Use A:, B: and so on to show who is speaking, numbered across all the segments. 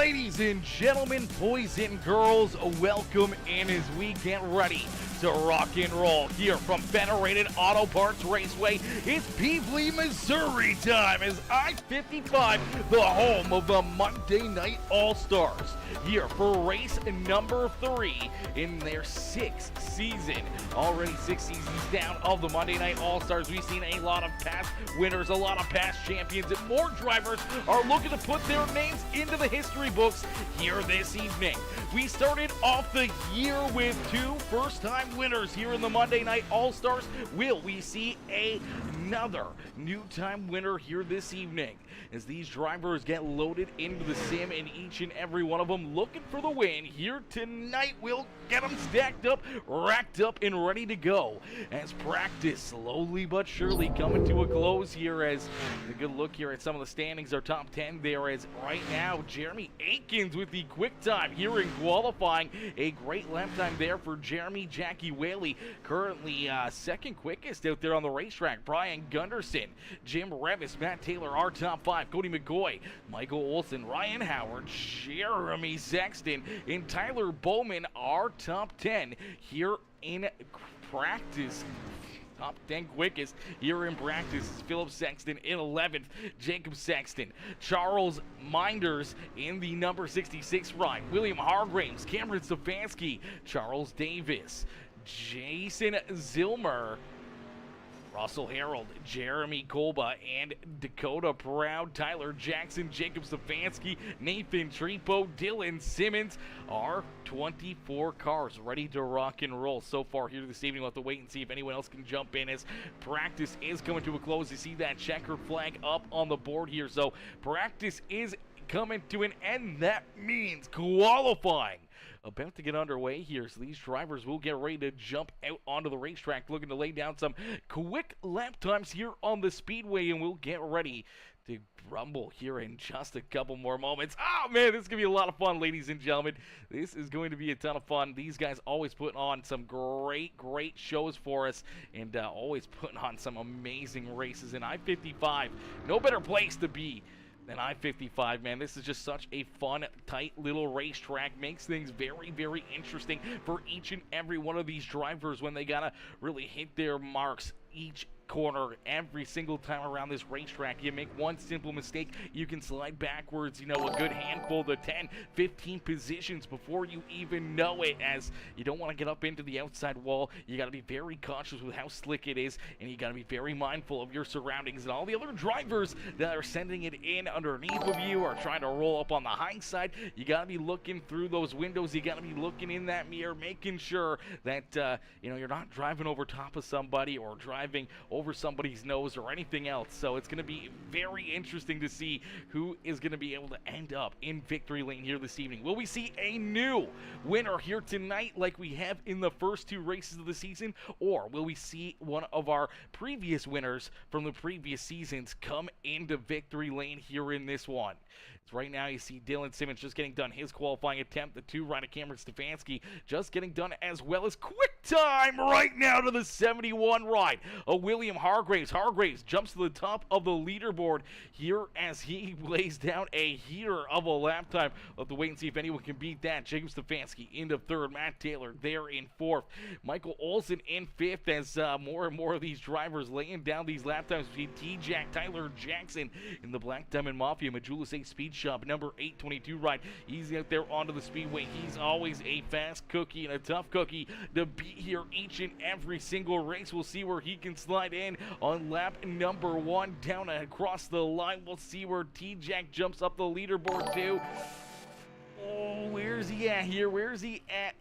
A: Ladies and gentlemen, boys and girls, welcome in as we get ready to rock and roll here from Federated Auto Parts Raceway. It's Peevely, Missouri time as I-55, the home of the Monday Night All-Stars, here for race number 3 in their 6th season. Already 6 seasons down of the Monday Night All-Stars. We've seen a lot of past winners, a lot of past champions, and more drivers are looking to put their names into the history books here this evening. We started off the year with 2 first-time winners here in the Monday Night All-Stars. Will we see another new-time winner here this evening as these drivers get loaded into the sim, and each and every one of them looking for the win here tonight? We'll get them stacked up, racked up, and ready to go as practice slowly but surely coming to a close here. As a good look here at some of the standings, our top 10 there is right now Jeremy Aikens with the quick time here in qualifying. A great lap time there for Jeremy Jackie Whaley, currently second quickest out there on the racetrack. Brian Gunderson, Jim Revis, Matt Taylor, our top 5. Cody McGoy, Michael Olson, Ryan Howard, Jeremy Sexton, and Tyler Bowman, our top 10 here in practice. Top 10 quickest here in practice is Philip Sexton in 11th, Jacob Sexton, Charles Minders in the number 66 ride, William Hargraves, Cameron Stefanski, Charles Davis, Jason Zilmer, Russell Harold, Jeremy Kolba, and Dakota Proud, Tyler Jackson, Jacob Stefanski, Nathan Trepo, Dylan Simmons. Our 24 cars ready to rock and roll so far here this evening. We'll have to wait and see if anyone else can jump in as practice is coming to a close. You see that checkered flag up on the board here. So practice is coming to an end. That means qualifying about to get underway here, so these drivers will get ready to jump out onto the racetrack, looking to lay down some quick lap times here on the speedway, and we'll get ready to rumble here in just a couple more moments. Oh man, this is gonna be a lot of fun, ladies and gentlemen. This is going to be a ton of fun. These guys always put on some great shows for us, and always putting on some amazing races. And I-55, no better place to be than I-55, man. This is just such a fun, tight little racetrack. Makes things very interesting for each and every one of these drivers when they gotta really hit their marks each corner every single time around this racetrack. You make one simple mistake, you can slide backwards, you know, a good handful to 10, 15 positions before you even know it, as you don't want to get up into the outside wall. You got to be very cautious with how slick it is, and you got to be very mindful of your surroundings and all the other drivers that are sending it in underneath of you or trying to roll up on the high side. You got to be looking through those windows. You got to be looking in that mirror, making sure that you know, you're not driving over top of somebody or driving over somebody's nose or anything else. So it's going to be very interesting to see who is going to be able to end up in victory lane here this evening. Will we see a new winner here tonight like we have in the first 2 races of the season, or will we see one of our previous winners from the previous seasons come into victory lane here in this one? So right now you see Dylan Simmons just getting done his qualifying attempt. The 2 right of Cameron Stefanski just getting done, as well as quick time right now to the 71 ride of William Hargraves. Hargraves jumps to the top of the leaderboard here as he lays down a heater of a lap time. We'll have to wait and see if anyone can beat that. Jacob Stefanski into 3rd, Matt Taylor there in 4th, Michael Olson in 5th, as more and more of these drivers laying down these lap times. We see T-Jack, Tyler Jackson in the Black Diamond Mafia, Majula 8 Speed Shop, number 822 ride. He's out there onto the speedway. He's always a fast cookie and a tough cookie to beat here each and every single race. We'll see where he can slide in on lap number 1 down across the line. We'll see where T-Jack jumps up the leaderboard too. Oh, where's he at here? Where's he at?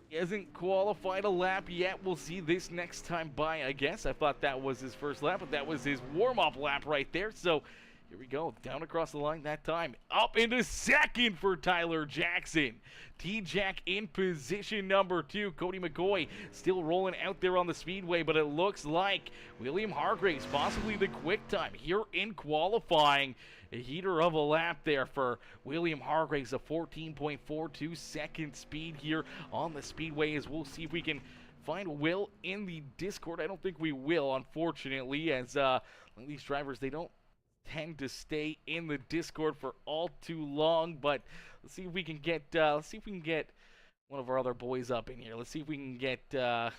A: He hasn't qualified a lap yet. We'll see this next time by, I guess. I thought that was his first lap, but that was his warm-up lap right there. So here we go, down across the line that time. Up into 2nd for Tyler Jackson. T-Jack in position number 2. Cody McGoy still rolling out there on the speedway, but it looks like William Hargraves, possibly the quick time here in qualifying. A heater of a lap there for William Hargraves, a 14.42 second speed here on the speedway, as we'll see if we can find Will in the Discord. I don't think we will, unfortunately, as these drivers, they don't tend to stay in the Discord for all too long, but let's see if we can get one of our other boys up in here. Let's see if we can get one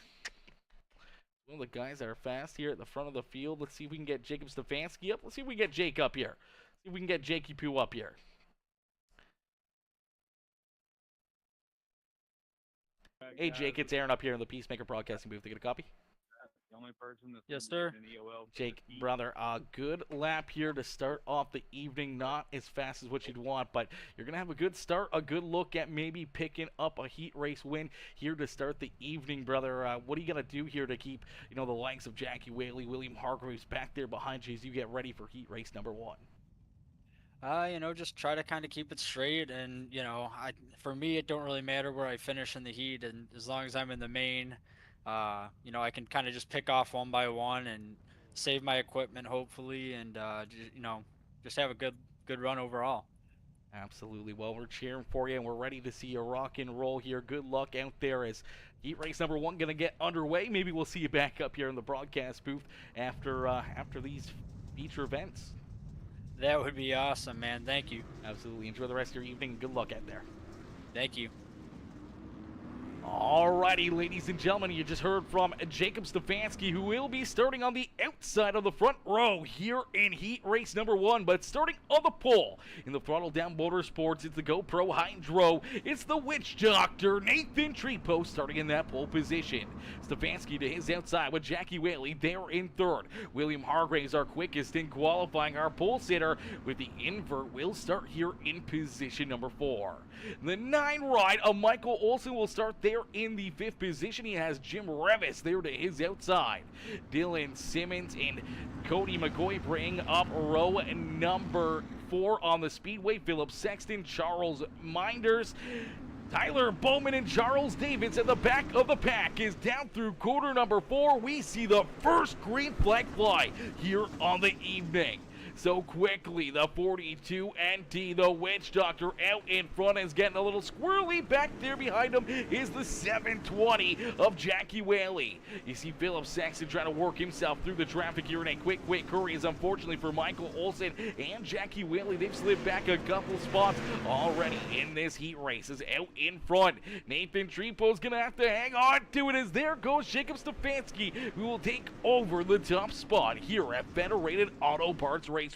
A: of the guys that are fast here at the front of the field. Let's see if we can get Jacob Stefanski up. Let's see if we can get Jake up here. See if we can get Jakey Poo up here. Hey, Jake, it's Aaron up here in the Peacemaker Broadcasting booth. To get a copy?
B: The only person that's
C: yes, sir.
A: Jake, brother, good lap here to start off the evening. Not as fast as what you'd want, but you're going to have a good start, a good look at maybe picking up a heat race win here to start the evening, brother. What are you going to do here to keep, the likes of Jackie Whaley, William Hargreaves back there behind you as you get ready for heat race number 1?
C: Just try to kind of keep it straight, and for me, it don't really matter where I finish in the heat, and as long as I'm in the main, I can kind of just pick off one by one and save my equipment, hopefully, and just have a good run overall.
A: Absolutely. Well, we're cheering for you, and we're ready to see you rock and roll here. Good luck out there as heat race number 1 going to get underway. Maybe we'll see you back up here in the broadcast booth after these feature events.
C: That would be awesome, man. Thank you.
A: Absolutely. Enjoy the rest of your evening. Good luck out there.
C: Thank you.
A: Alrighty, ladies and gentlemen, you just heard from Jacob Stefanski, who will be starting on the outside of the front row here in heat race number 1. But starting on the pole in the Throttle Down Motorsports, it's the GoPro Hydro. It's the Witch Doctor, Nathan Trepo, starting in that pole position. Stefanski to his outside with Jackie Whaley there in third. William Hargreaves, our quickest in qualifying. Our pole sitter with the invert will start here in position number 4. The 9 ride of Michael Olson will start there in the 5th position. He has Jim Revis there to his outside. Dylan Simmons and Cody McCoy bring up row number 4 on the speedway. Philip Sexton, Charles Minders, Tyler Bowman, and Charles Davids at the back of the pack. Is down through quarter number 4. We see the first green flag fly here on the evening. So quickly, the 42 NT, the Witch Doctor, out in front, is getting a little squirrely. Back there behind him is the 720 of Jackie Whaley. You see Philip Sexton trying to work himself through the traffic here in a quick hurry. Is unfortunately for Michael Olson and Jackie Whaley, they've slid back a couple spots already in this heat race. Is out in front. Nathan Trepo's going to have to hang on to it as there goes Jacob Stefanski, who will take over the top spot here at Federated Auto Parts Raceway.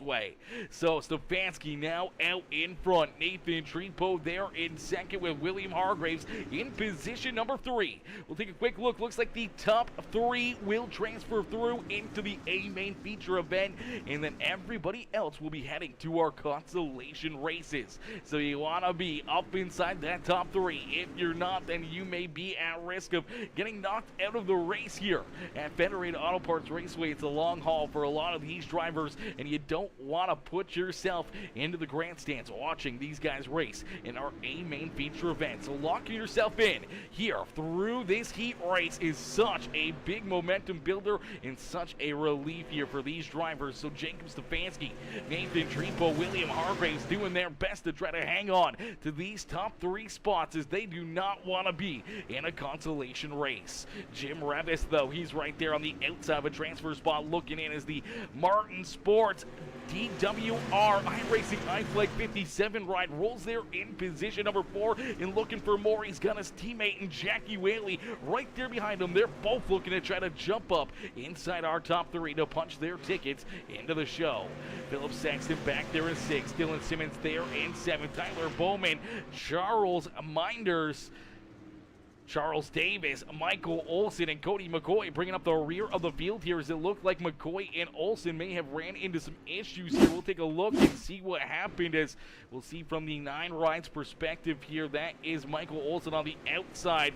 A: So Stefanski now out in front. Nathan Trepo there in second with William Hargreaves in position number 3. We'll take a quick look. Looks like the top 3 will transfer through into the A main feature event, and then everybody else will be heading to our consolation races. So you want to be up inside that top 3. If you're not, then you may be at risk of getting knocked out of the race here at Federated Auto Parts Raceway. It's a long haul for a lot of these drivers, and you don't want to put yourself into the grandstands watching these guys race in our A main feature event. So locking yourself in here through this heat race is such a big momentum builder and such a relief here for these drivers. So Jacob Stefanski, Nathan Trepo, William Hargreaves doing their best to try to hang on to these top 3 spots, as they do not want to be in a consolation race. Jim Revis, though, he's right there on the outside of a transfer spot looking in as the Martin Sports DWR iRacing I-57 ride rolls there in position number 4 and looking for more. He's got his teammate and Jackie Whaley right there behind him. They're both looking to try to jump up inside our top 3 to punch their tickets into the show. Philip Sexton back there in 6. Dylan Simmons there in 7. Tyler Bowman, Charles Minders, Charles Davis, Michael Olson, and Cody McCoy bringing up the rear of the field here, as it looked like McCoy and Olson may have ran into some issues here. We'll take a look and see what happened, as we'll see from the 9 rides perspective here. That is Michael Olson on the outside.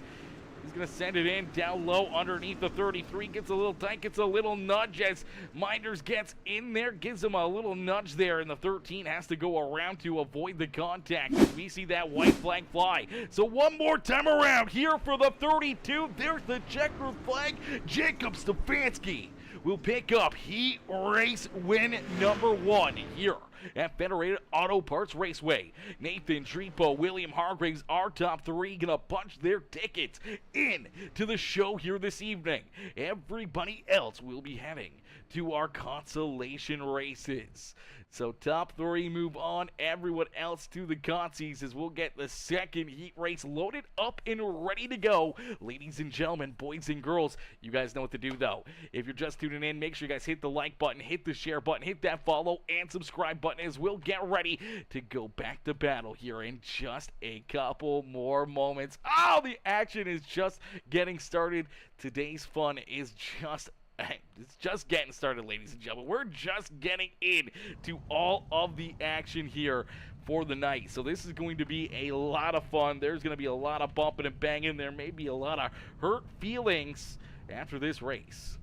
A: He's going to send it in down low underneath the 33. Gets a little tight, gets a little nudge as Minders gets in there. Gives him a little nudge there, and the 13 has to go around to avoid the contact. We see that white flag fly. So one more time around here for the 32. There's the checkered flag. Jacob Stefanski will pick up heat race win number 1 here at Federated Auto Parts Raceway. Nathan Trepo, William Hargraves, our top three, gonna punch their tickets in to the show here this evening. Everybody else will be heading to our consolation races. So top three move on, everyone else to the consies as we'll get the second heat race loaded up and ready to go. Ladies and gentlemen, boys and girls, you guys know what to do though. If you're just tuning in, make sure you guys hit the like button, hit the share button, hit that follow and subscribe button as we'll get ready to go back to battle here in just a couple more moments. Oh, the action is just getting started. Today's fun is it's just getting started, ladies and gentlemen. We're just getting into all of the action here for the night. So this is going to be a lot of fun. There's going to be a lot of bumping and banging. There may be a lot of hurt feelings after this race.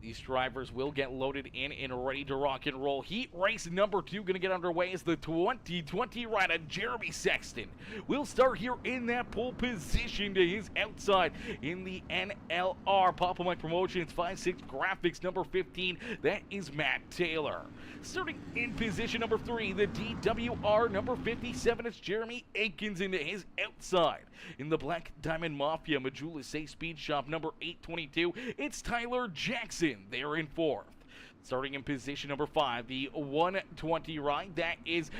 A: These drivers will get loaded in and ready to rock and roll. Heat race number 2 going to get underway as the 2020 rider Jeremy Sexton will start here in that pole position to his outside in the NLR Papa Mike Promotions 5-6 Graphics number 15. That is Matt Taylor. Starting in position number 3, the DWR number 57. It's Jeremy Aikens into his outside. In the Black Diamond Mafia Majula Say Speed Shop number 822, it's Tyler Jackson. They're in 4th. Starting in position number 5, the 120 ride, that is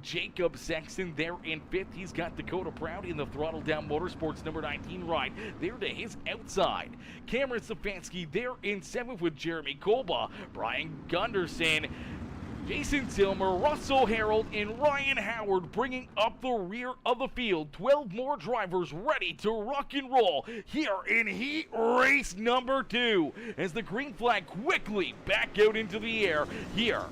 A: Jacob Sexton. They're in 5th. He's got Dakota Proud in the Throttle Down Motorsports number 19 ride. They're to his outside. Cameron Stefanski, they're in 7th with Jeremy Kolba. Brian Gunderson, Jason Zilmer, Russell Harold, and Ryan Howard bringing up the rear of the field. 12 more drivers ready to rock and roll here in heat race number 2 as the green flag quickly back out into the air here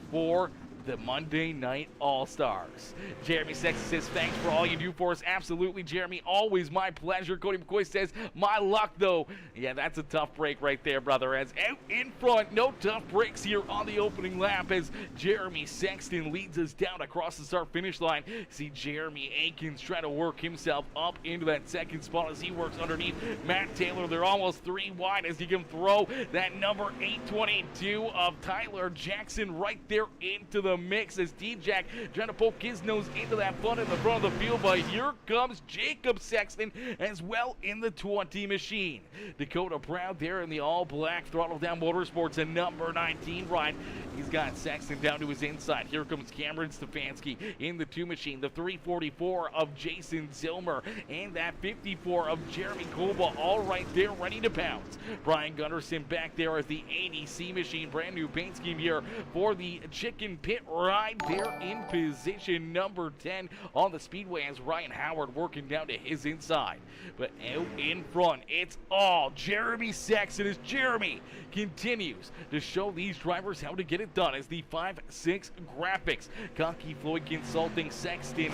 A: for the Monday Night All-Stars. Jeremy Sexton says, thanks for all you do for us. Absolutely, Jeremy. Always my pleasure. Cody McCoy says, my luck, though. Yeah, that's a tough break right there, brother. As out in front, no tough breaks here on the opening lap as Jeremy Sexton leads us down across the start-finish line. See Jeremy Aikens try to work himself up into that second spot as he works underneath Matt Taylor. They're almost 3 wide as he can throw that number 822 of Tyler Jackson right there into the mix as T-Jack trying to poke his nose into that fun in the front of the field, but here comes Jacob Sexton as well in the 20 machine. Dakota Proud there in the all-black Throttle Down Motorsports, a number 19 ride. He's got Sexton down to his inside. Here comes Cameron Stefanski in the 2 machine, the 344 of Jason Zilmer, and that 54 of Jeremy Kolba, all right there, ready to pounce. Brian Gunderson back there as the 80C machine, brand new paint scheme here for the Chicken Pit ride there in position number 10 on the speedway as Ryan Howard working down to his inside. But out in front, it's all Jeremy Sexton as Jeremy continues to show these drivers how to get it done as the 5-6 Graphics Cocky Floyd Consulting Sexton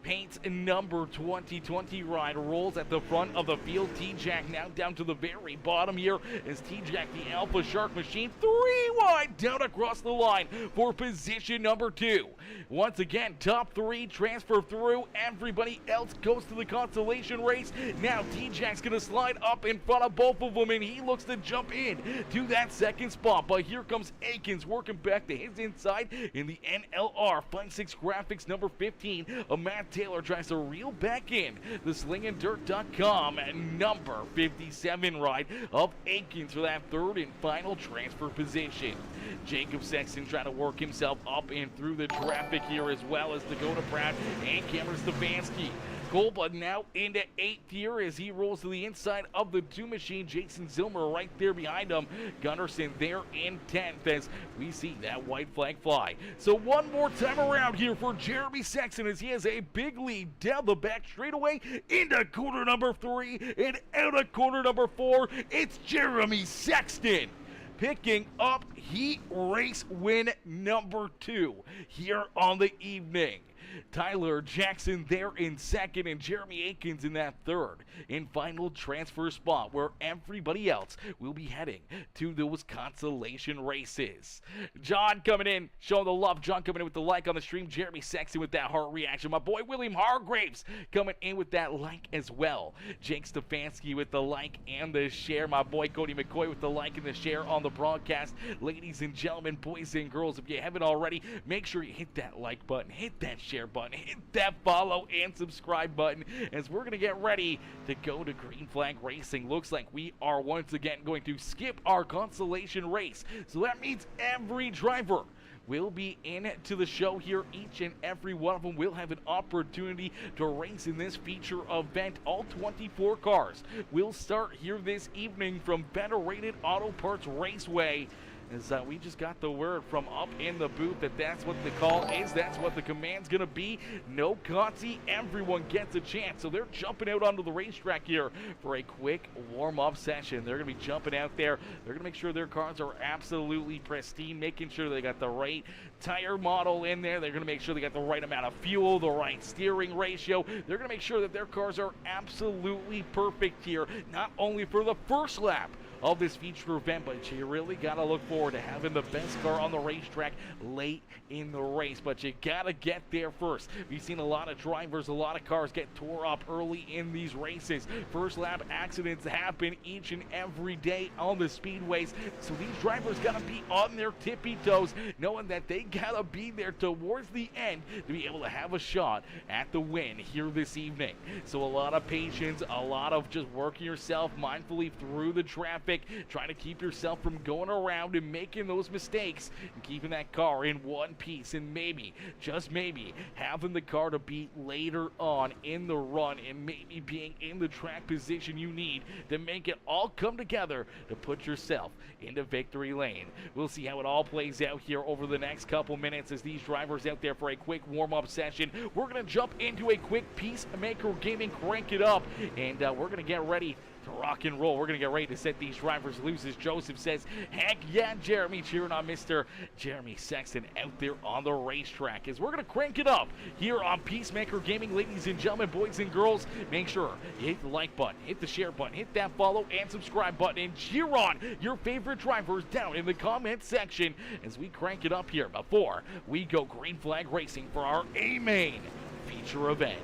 A: paints number 2020 ride rolls at the front of the field. T-Jack now down to the very bottom here as T-Jack, the Alpha Shark machine, 3 wide down across the line for position number 2. Once again, top 3 transfer through. Everybody else goes to the consolation race. Now T-Jack's going to slide up in front of both of them, and he looks to jump in to that second spot. But here comes Aikens working back to his inside in the NLR 5-6 Graphics number 15. Matt Taylor tries to reel back in the slingingdirt.com number 57 ride of Aikens for that 3rd and final transfer position. Jacob Sexton trying to work himself up and through the traffic here, as well as Dakota Pratt and Cameron Stefanski. Kolba now into 8th here as he rolls to the inside of the 2 machine. Jason Zilmer right there behind him. Gunderson there in 10th as we see that white flag fly. So one more time around here for Jeremy Sexton as he has a big lead down the back straightaway into corner number 3 and out of corner number 4. It's Jeremy Sexton picking up heat race win number 2 here on the evening. Tyler Jackson there in second, and Jeremy Akins in that third. In final transfer spot where everybody else will be heading to those consolation races. John coming in, showing the love. John coming in with the like on the stream. Jeremy Sexton with that heart reaction. My boy William Hargraves coming in with that like as well. Jake Stefanski with the like and the share. My boy Cody McCoy with the like and the share on the broadcast. Ladies and gentlemen, boys and girls, if you haven't already, make sure you hit that like button, hit that share button, hit that follow and subscribe button, as we're going to get ready to go to Green Flag Racing. Looks like we are once again going to skip our consolation race. So that means every driver will be into the show here. Each and every one of them will have an opportunity to race in this feature event. All 24 cars will start here this evening from Federated Auto Parts Raceway. As we just got the word from up in the booth that that's what the call is, that's what the command's going to be. No cutsy, everyone gets a chance. So they're jumping out onto the racetrack here for a quick warm-up session. They're going to be jumping out there. They're going to make sure their cars are absolutely pristine, making sure they got the right tire model in there. They're going to make sure they got the right amount of fuel, the right steering ratio. They're going to make sure that their cars are absolutely perfect here, not only for the first lap of this feature event, but you really got to look forward to having the best car on the racetrack late in the race. But you got to get there first. We've seen a lot of drivers, a lot of cars get tore up early in these races. First lap accidents happen each and every day on the speedways. So these drivers got to be on their tippy toes, knowing that they got to be there towards the end to be able to have a shot at the win here this evening. So a lot of patience, a lot of just working yourself mindfully through the traffic, trying to keep yourself from going around and making those mistakes and keeping that car in one piece, and maybe, just maybe, having the car to beat later on in the run, and maybe being in the track position you need to make it all come together to put yourself into victory lane. We'll see how it all plays out here over the next couple minutes as these drivers out there for a quick warm-up session. We're going to jump into a quick Peacemaker Gaming crank it up, and we're going to get ready to rock and roll. We're going to get ready to set these drivers loose, as Joseph says, heck yeah, Jeremy, cheering on Mr. Jeremy Sexton out there on the racetrack. As we're going to crank it up here on Peacemaker Gaming. Ladies and gentlemen, boys and girls, make sure you hit the like button, hit the share button, hit that follow and subscribe button, and cheer on your favorite drivers down in the comment section as we crank it up here before we go Green Flag Racing for our A-Main feature event.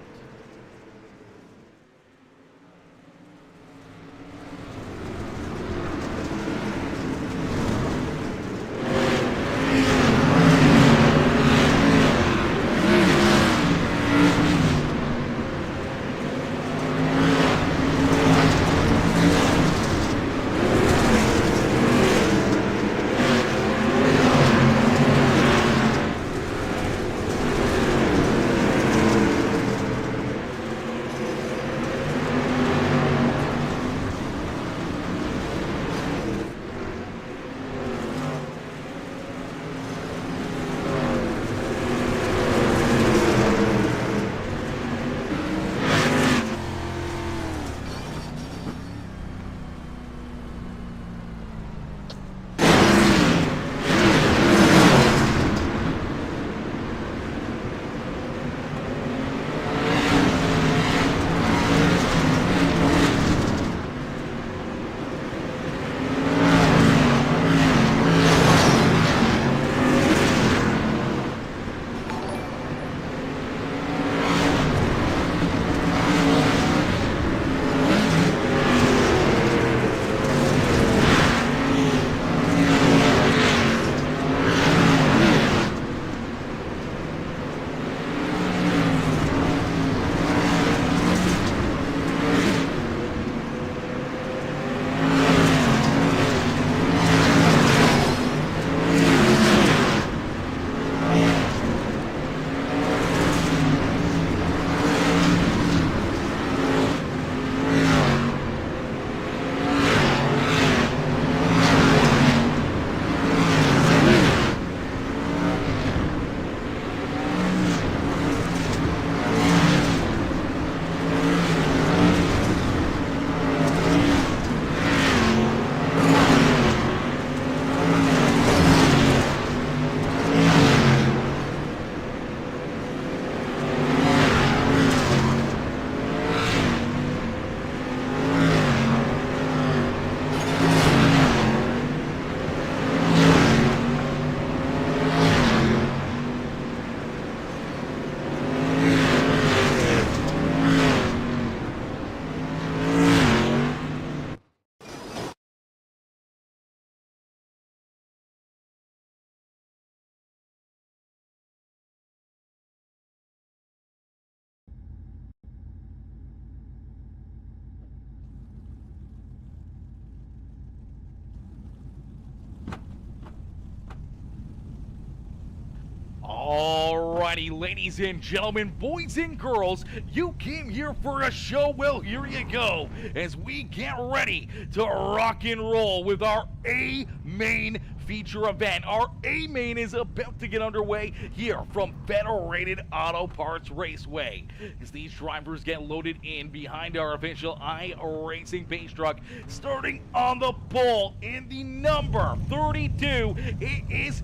A: Alrighty, ladies and gentlemen, boys and girls, you came here for a show. Well, here you go as we get ready to rock and roll with our A-Main feature event. Our A-Main is about to get underway here from Federated Auto Parts Raceway as these drivers get loaded in behind our official iRacing pace truck. Starting on the pole in the number 32, it is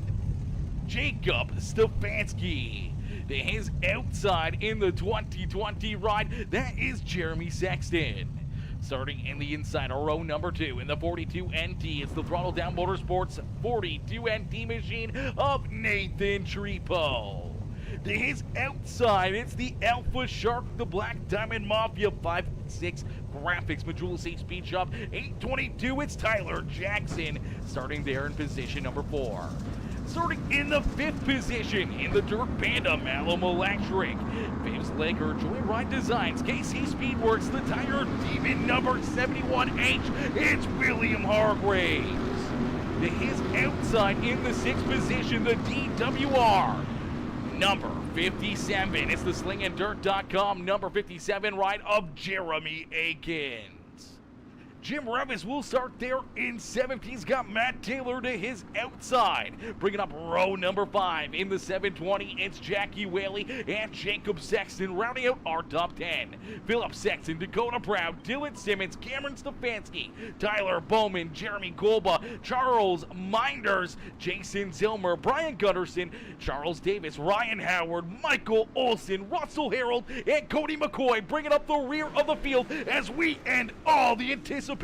A: Jacob Stefanski. To his outside in the 2020 ride, that is Jeremy Sexton. Starting in the inside, row number 2 in the 42 NT, it's the Throttle Down Motorsports 42 NT machine of Nathan Tripo. To his outside, it's the Alpha Shark, the Black Diamond Mafia 5.6 Graphics Majula Safe Speed Shop 822, it's Tyler Jackson, starting there in position number 4. Starting in the 5th position in the Dirt Panda Malum Electric, Faves Laker Joyride Designs, KC Speedworks, the Tire Demon number 71H, it's William Hargraves. To his outside in the 6th position, the DWR number 57, it's the slinganddirt.com number 57 ride of Jeremy Akins. Jim Revis will start there in 7th. He's got Matt Taylor to his outside. Bringing up row number 5 in the 720, it's Jackie Whaley and Jacob Sexton rounding out our top 10. Philip Sexton, Dakota Proud, Dylan Simmons, Cameron Stefanski, Tyler Bowman, Jeremy Golba, Charles Minders, Jason Zilmer, Brian Gunderson, Charles Davis, Ryan Howard, Michael Olson, Russell Harold, and Cody McCoy bringing up the rear of the field as we end all the anticipation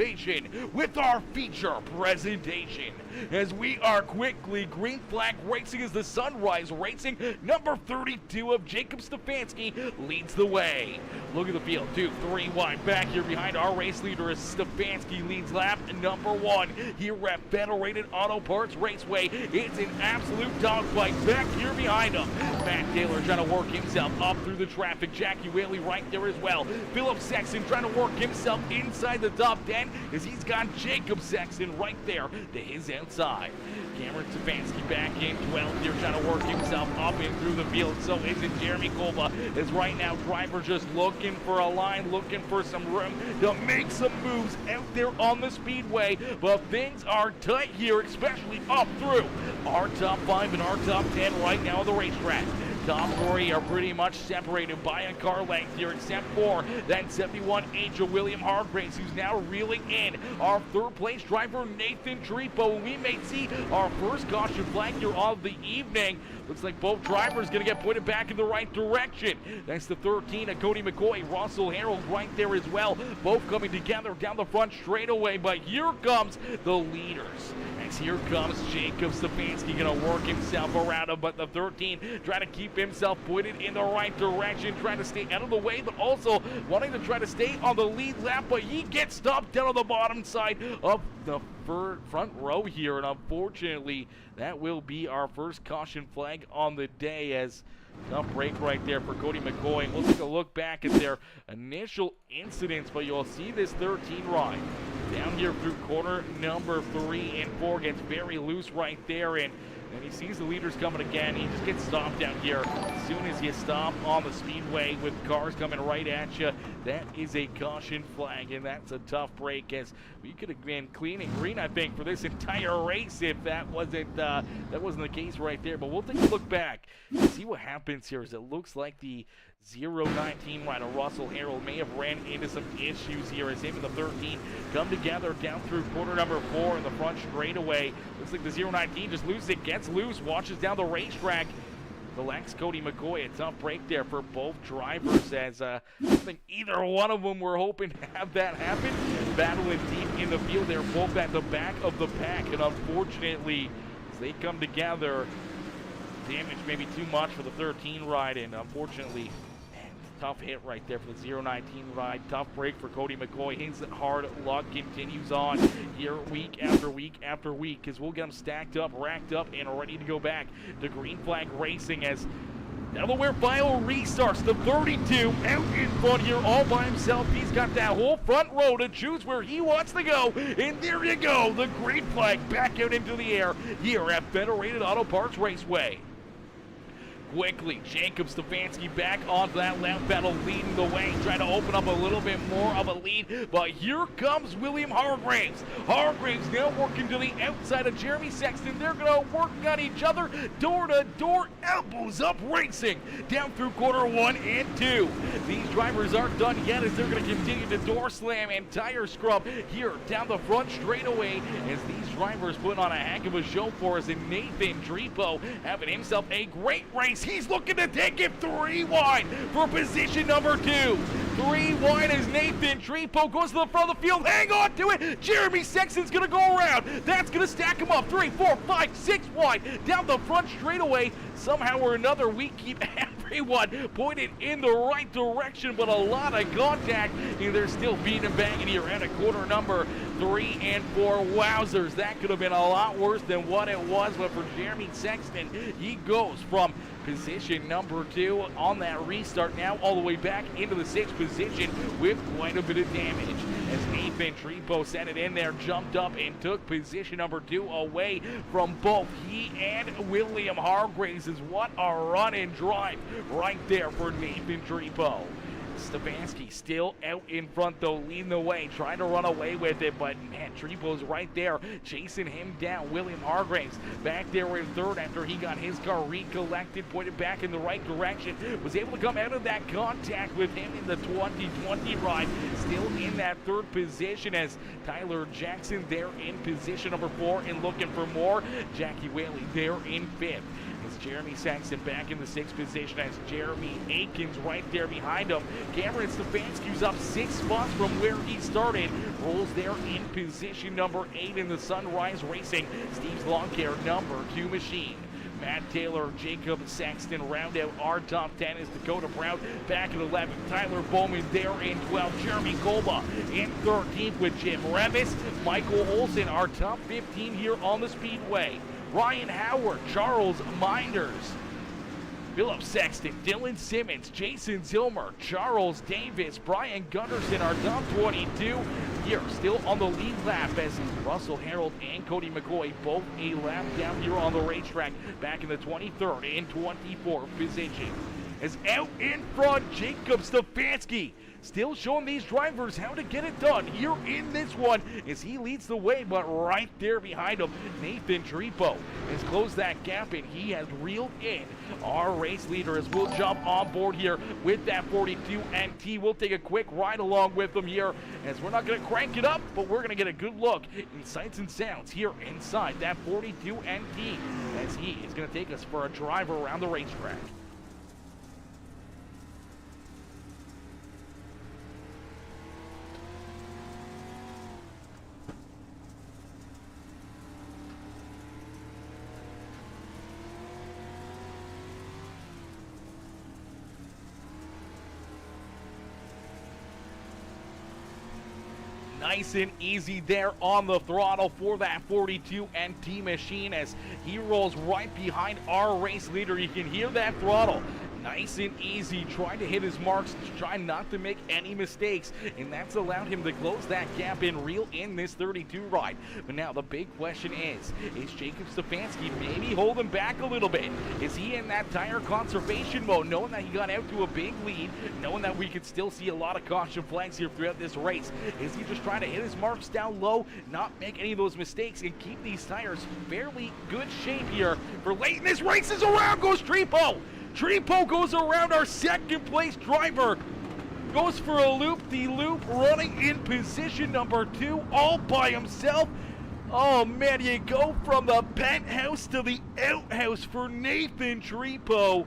A: with our feature presentation. As we are quickly, Green Flag Racing is the Sunrise Racing number 32 of Jacob Stefanski leads the way. Look at the field, 2, 3 wide back here behind our race leader as Stefanski leads lap number 1 here at Federated Auto Parts Raceway. It's an absolute dogfight back here behind him. Matt Taylor trying to work himself up through the traffic. Jackie Whaley right there as well. Philip Sexton trying to work himself inside the top 10 as he's got Jacob Sexton right there to his outside. Cameron Stefanski back in 12th here trying to work himself up and through the field. So isn't Jeremy Golba, as right now driver just looking for a line, looking for some room to make some moves out there on the speedway. But things are tight here, especially up through our top 5 and our top 10 right now on the racetrack. Top 3 are pretty much separated by a car length here, except for that 71 Angel William Hargraves, who's now reeling in our 3rd place driver Nathan Tripo. We may see our first caution flag here of the evening. Looks like both drivers going to get pointed back in the right direction. That's the 13 of Cody McCoy, Russell Harold right there as well. Both coming together down the front straightaway, but here comes the leaders. Here comes Jacob Stefanski, going to work himself around him, but the 13 trying to keep himself pointed in the right direction, trying to stay out of the way, but also wanting to try to stay on the lead lap, but he gets stopped down on the bottom side of the front row here, and unfortunately, that will be our first caution flag on the day as tough break right there for Cody McCoy. We'll take a look back at their initial incidents, but you'll see this 13 ride down here through corner number 3 and 4 gets very loose right there, and he sees the leaders coming again. He just gets stopped down here. As soon as you stop on the speedway with cars coming right at you, that is a caution flag, and that's a tough break as we could have been clean and green, I think, for this entire race if that wasn't the case right there. But we'll take a look back and see what happens here as it looks like the 019 rider Russell Harold may have ran into some issues here as him and the 13 come together down through corner number 4 in the front straightaway. Looks like the 019 just loses it, gets loose, watches down the racetrack. Relax Cody McCoy, a tough break there for both drivers as I think either one of them were hoping to have that happen. Battling deep in the field, they're both at the back of the pack, and unfortunately, as they come together, damage maybe too much for the 13 ride, and unfortunately, tough hit right there for the 019 ride. Tough break for Cody McCoy. His hard luck continues on here week after week after week as we'll get him stacked up, racked up, and ready to go back to Green Flag Racing as Delaware final restarts. The 32 out in front here all by himself. He's got that whole front row to choose where he wants to go. And there you go. The Green Flag back out into the air here at Federated Auto Parts Raceway. quickly. Jacob Stefanski back onto that left pedal, leading the way, trying to open up a little bit more of a lead, but here comes William Hargraves. Hargraves now working to the outside of Jeremy Sexton. They're going to work on each other, door to door, elbows up racing, down through quarter 1 and 2. These drivers aren't done yet as they're going to continue to door slam and tire scrub here down the front straightaway as these drivers put on a heck of a show for us. And Nathan Trepo having himself a great race. He's looking to take it 3 wide for position number 2. 3 wide as Nathan Trepo goes to the front of the field. Hang on to it. Jeremy Sexton's going to go around. That's going to stack him up 3, 4, 5, 6 wide down the front straightaway. Somehow or another, we keep everyone pointed in the right direction, but a lot of contact, and they're still beating and banging here at a quarter number 3 and 4. Wowzers, that could have been a lot worse than what it was, but for Jeremy Sexton, he goes from position number 2 on that restart now all the way back into the 6th position with quite a bit of damage as Nathan Trepo sent it in there, jumped up and took position number 2 away from both he and William Hargraves. Is what a run and drive right there for Nathan Trepo. Stefanski still out in front though, leading the way, trying to run away with it, but man, Trepo's right there, chasing him down. William Hargraves back there in 3rd after he got his car recollected, pointed back in the right direction, was able to come out of that contact with him in the 2020 ride, still in that 3rd position as Tyler Jackson there in position number 4 and looking for more. Jackie Whaley there in 5th. Jeremy Sexton back in the 6th position as Jeremy Aikens right there behind him. Cameron Stefanski's up 6 spots from where he started. Rolls there in position number 8 in the Sunrise Racing. Steve's Lawn Care number 2 machine. Matt Taylor, Jacob Sexton round out our top 10 as Dakota Brown back at 11. Tyler Bowman there in 12. Jeremy Golba in 13th with Jim Revis. Michael Olsen, our top 15 here on the Speedway. Ryan Howard, Charles Minders, Philip Sexton, Dylan Simmons, Jason Zilmer, Charles Davis, Brian Gunderson, our top 22 here, still on the lead lap as Russell Harold and Cody McCoy both a lap down here on the racetrack, back in the 23rd and 24th position. As out in front, Jacob Stefanski still showing these drivers how to get it done here in this one as he leads the way, but right there behind him, Nathan Trepo has closed that gap and he has reeled in our race leader as we'll jump on board here with that 42 NT. We'll take a quick ride along with them here as we're not going to crank it up, but we're going to get a good look in sights and sounds here inside that 42 NT as he is going to take us for a drive around the racetrack. Nice and easy there on the throttle for that 42 NT machine as he rolls right behind our race leader. You can hear that throttle. Nice and easy, trying to hit his marks, trying not to make any mistakes, and that's allowed him to close that gap and reel in this 32 ride. But now the big question is Jacob Stefanski maybe holding back a little bit? Is he in that tire conservation mode, knowing that he got out to a big lead, knowing that we could still see a lot of caution flags here throughout this race? Is he just trying to hit his marks down low, not make any of those mistakes, and keep these tires fairly good shape here for late in this race? Is around goes Trepo. Trepo goes around our 2nd place driver, goes for a loop-de-loop, running in position number 2 all by himself. Oh man, you go from the penthouse to the outhouse for Nathan Trepo.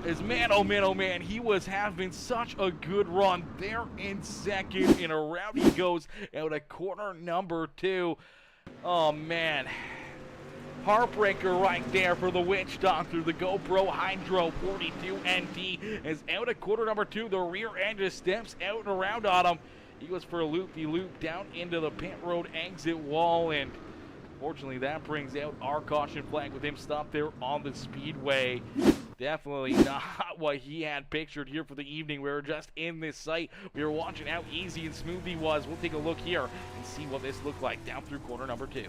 A: As man, oh man, he was having such a good run there in 2nd, and around he goes out of corner number 2. Oh man. Heartbreaker right there for the witch doctor, the GoPro Hydro 42 NT is out at quarter number 2. The rear end just steps out and around on him. He goes for a loop-de-loop down into the pit road exit wall, and fortunately that brings out our caution flag with him stopped there on the speedway. Definitely not what he had pictured here for the evening. We were just in this site. We were watching how easy and smooth he was. We'll take a look here and see what this looked like down through quarter number 2.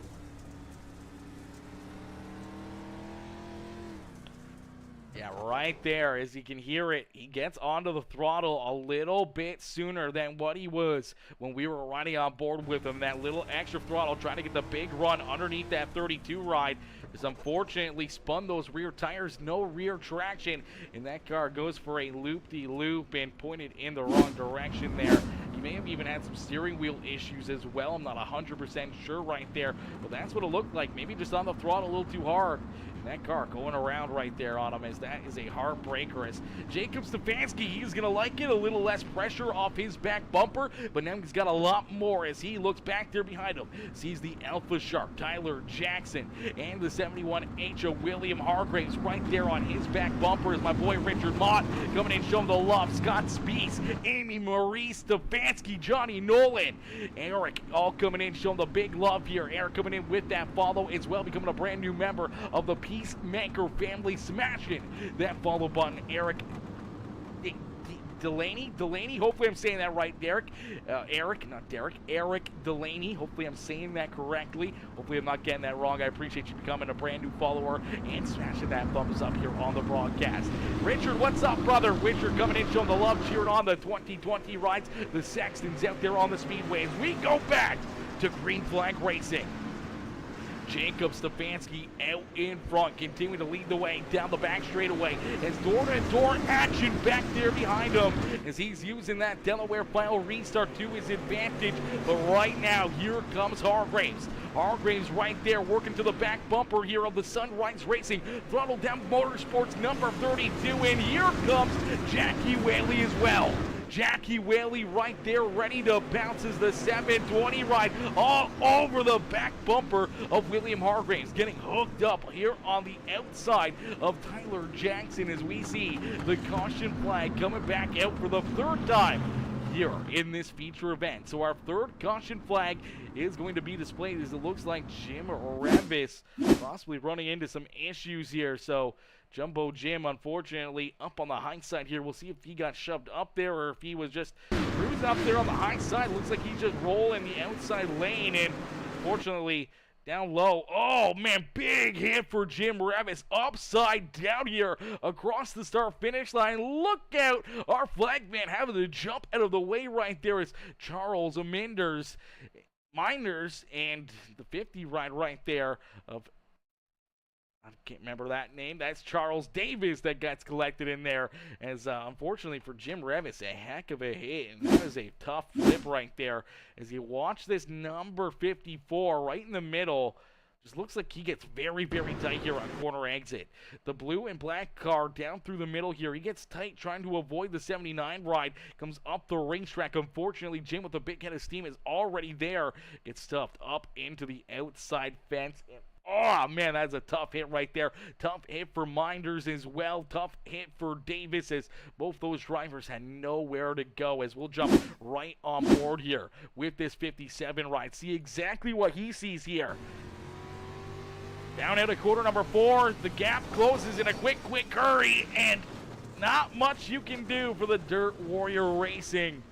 A: Yeah, right there, as you can hear it, he gets onto the throttle a little bit sooner than what he was when we were riding on board with him. That little extra throttle, trying to get the big run underneath that 32 ride, has unfortunately spun those rear tires, no rear traction, and that car goes for a loop-de-loop and pointed in the wrong direction there. He may have even had some steering wheel issues as well. I'm not 100% sure right there, but that's what it looked like. Maybe just on the throttle a little too hard. That car going around right there on him, as that is a heartbreaker. As Jacob Stefanski, he's going to like it. A little less pressure off his back bumper, but now he's got a lot more as he looks back there behind him. Sees the Alpha Shark, Tyler Jackson, and the 71H of William Hargraves right there on his back bumper. Is my boy Richard Mott coming in, showing the love. Scott Spies, Amy Marie Stefanski, Johnny Nolan, Eric all coming in, showing the big love here. Eric coming in with that follow as well, becoming a brand new member of the Peacemaker family, smashing that follow button. Eric Delaney, hopefully I'm saying that right, Derek. Eric Delaney, hopefully I'm saying that correctly. Hopefully I'm not getting that wrong. I appreciate you becoming a brand new follower and smashing that thumbs up here on the broadcast. Richard, what's up, brother? Richard coming in, showing the love, cheering on the 2020 rides. The Sextons out there on the speedways. We go back to Green Flag Racing. Jacob Stefanski out in front, continuing to lead the way down the back straightaway as door-to-door action back there behind him as he's using that Delaware final restart to his advantage. But right now, here comes Hargraves. Hargraves right there working to the back bumper here of the Sunrise Racing. Throttle down Motorsports number 32, and here comes Jackie Whaley as well. Jackie Whaley right there, ready to bounce as the 720 ride all over the back bumper of William Hargraves, getting hooked up here on the outside of Tyler Jackson as we see the caution flag coming back out for the third time here in this feature event. So our third caution flag is going to be displayed as it looks like Jim Revis possibly running into some issues here. So Jumbo Jim, unfortunately, up on the high side here. We'll see if he got shoved up there or if he was just cruising up there on the high side. Looks like he's just rolling the outside lane, and unfortunately, down low. Oh, man, big hit for Jim Revis. Upside down here across the start-finish line. Look out. Our flag man having to jump out of the way right there is Charles Miners and the 50 ride right there of, I can't remember that name. That's Charles Davis that gets collected in there. As unfortunately for Jim Revis, a heck of a hit. And that is a tough flip right there. As you watch this number 54 right in the middle, just looks like he gets very, very tight here on corner exit. The blue and black car down through the middle here. He gets tight trying to avoid the 79 ride. Comes up the racetrack. Unfortunately, Jim with a big head of steam is already there. Gets stuffed up into the outside fence. Oh, man, that's a tough hit right there. Tough hit for Minders as well. Tough hit for Davis as both those drivers had nowhere to go. As we'll jump right on board here with this 57 ride. See exactly what he sees here. Down at a quarter number 4. The gap closes in a quick hurry. And not much you can do for the Dirt Warrior Racing.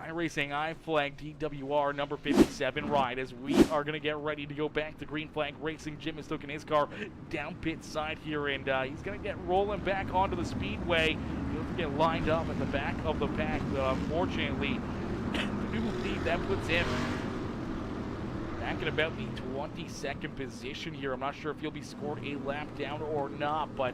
A: iRacing I-Flag DWR number 57 ride as we are going to get ready to go back to Green Flag Racing. Jim is taking his car down pit side here, and he's going to get rolling back onto the speedway. He'll get lined up at the back of the pack, but unfortunately, I do believe that puts him back in about the 22nd position here. I'm not sure if he'll be scored a lap down or not, but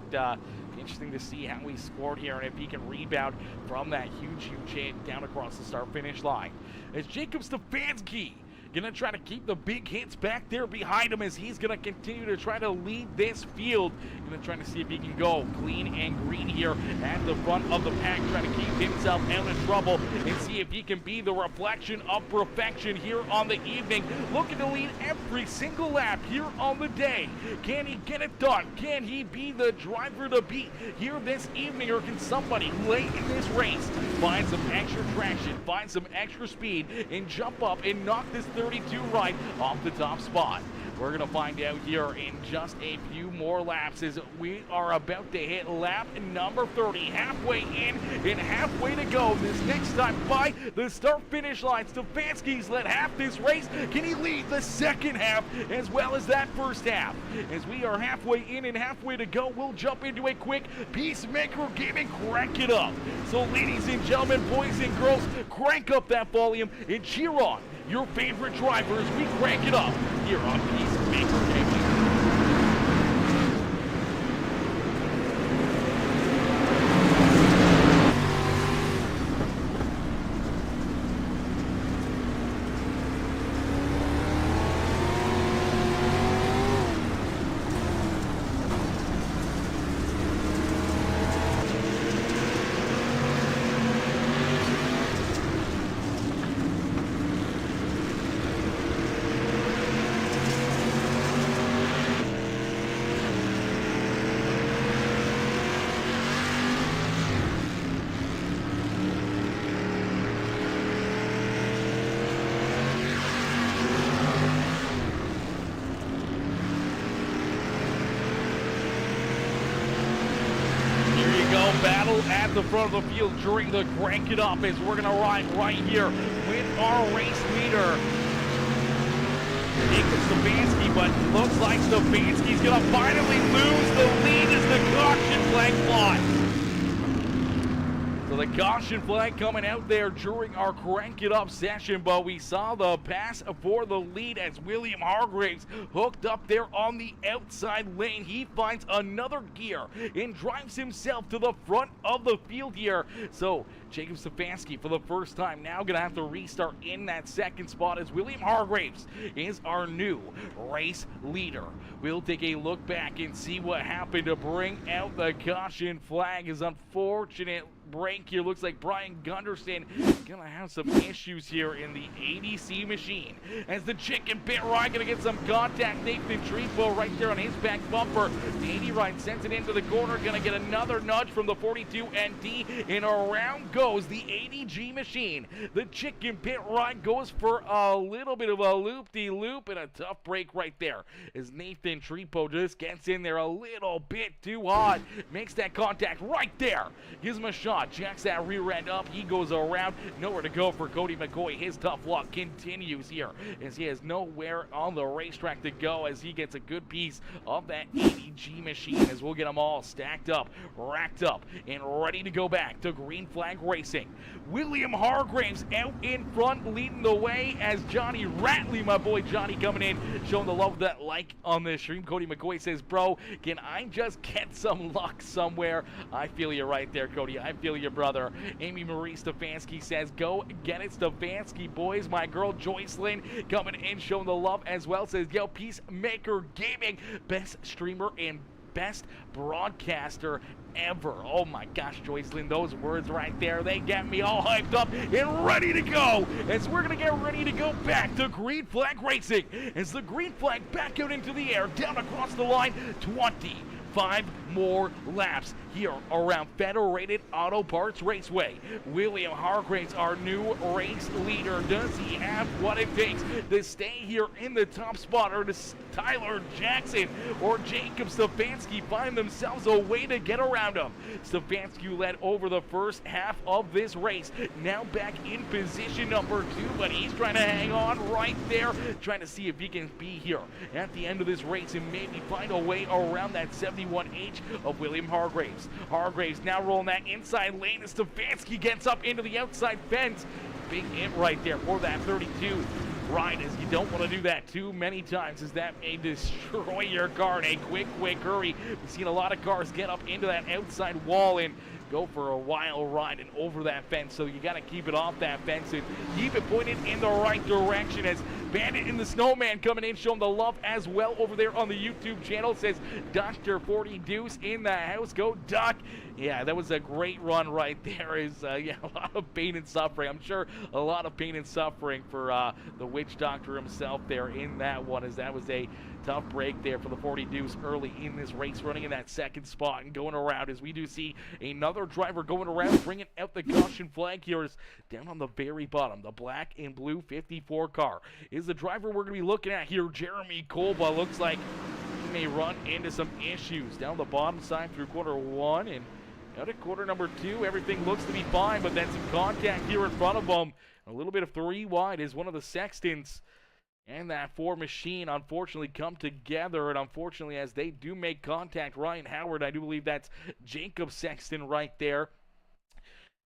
A: interesting to see how he scored here and if he can rebound from that huge hit down across the start-finish line. As Jacob Stefanski gonna try to keep the big hits back there behind him as he's gonna continue to try to lead this field. Gonna try to see if he can go clean and green here at the front of the pack, trying to keep himself out of trouble and see if he can be the reflection of perfection here on the evening. Looking to lead every single lap here on the day. Can he get it done? Can he be the driver to beat here this evening, or can somebody late in this race find some extra traction, find some extra speed, and jump up and knock this 32 ride off the top spot? We're going to find out here in just a few more laps as we are about to hit lap number 30. Halfway in and halfway to go. This next time by the start-finish line. Stefanski's led half this race. Can he lead the second half as well as that first half? As we are halfway in and halfway to go, we'll jump into a quick Peacemaker Gaming crank it up. So ladies and gentlemen, boys and girls, crank up that volume and cheer on your favorite drivers. We crank it up here on Peacemaker Gaming. Battle at the front of the field during the crank it up as we're going to ride right here with our race leader, Jacob Stefanski, but looks like Stefanski's going to finally lose the lead as the caution flag flies. So the caution flag coming out there during our crank it up session, but we saw the pass for the lead as William Hargraves hooked up there on the outside lane. He finds another gear and drives himself to the front of the field here. So Jacob Stefanski for the first time now going to have to restart in that second spot as William Hargraves is our new race leader. We'll take a look back and see what happened to bring out the caution flag. Is unfortunate break here. Looks like Brian Gunderson gonna have some issues here in the ADC machine as the chicken pit ride gonna get some contact. Nathan Trepo right there on his back bumper. The 80 ride sends it into the corner, gonna get another nudge from the 42 ND, and around goes the ADG machine. The chicken pit ride goes for a little bit of a loop-de-loop and a tough break right there as Nathan Trepo just gets in there a little bit too hot, makes that contact right there, gives him a shot. Jacks that rear end up. He goes around. Nowhere to go for Cody McCoy. His tough luck continues here as he has nowhere on the racetrack to go as he gets a good piece of that ADG machine as we'll get them all stacked up, racked up, and ready to go back to green flag racing. William Hargraves out in front leading the way as Johnny Ratley, my boy Johnny, coming in showing the love that like on the stream. Cody McCoy says, bro, can I just get some luck somewhere? I feel you right there, Cody. I feel your brother. Amy Marie Stefanski says, go get it, Stefanski boys. My girl Joycelyn coming in showing the love as well, says, yo, Peacemaker Gaming, best streamer and best broadcaster ever. Oh my gosh, Joycelyn, those words right there, they get me all hyped up and ready to go as we're gonna get ready to go back to green flag racing as the green flag back out into the air, down across the line, 25 more laps here around Federated Auto Parts Raceway. William Hargraves, our new race leader. Does he have what it takes to stay here in the top spot, or does Tyler Jackson or Jacob Stefanski find themselves a way to get around him? Stefanski led over the first half of this race, now back in position number 2, but he's trying to hang on right there, trying to see if he can be here at the end of this race and maybe find a way around that 71H of William Hargraves. Hargraves now rolling that inside lane as Stefanski gets up into the outside fence. Big hit right there for that 32 ride, as you don't want to do that too many times, as that may destroy your car in a quick hurry. We've seen a lot of cars get up into that outside wall and go for a wild ride and over that fence, so you got to keep it off that fence and keep it pointed in the right direction. As Bandit and the Snowman coming in showing the love as well over there on the YouTube channel, says Dr. 40 Deuce in the house. Go Duck. Yeah, that was a great run right there. Is yeah, a lot of pain and suffering. I'm sure a lot of pain and suffering for the Witch Doctor himself there in that one, as that was a Tough break there for the 40 Deuce early in this race, running in that second spot and going around as we do see another driver going around, bringing out the caution flag here. Is down on the very bottom. The black and blue 54 car is the driver we're going to be looking at here. Jeremy Kolba looks like he may run into some issues down the bottom side through quarter one, and out at quarter number two, everything looks to be fine, but then some contact here in front of him. A little bit of 3 wide as one of the Sextons and that Ford machine unfortunately come together, and unfortunately as they do make contact, Ryan Howard, I do believe that's Jacob Sexton right there.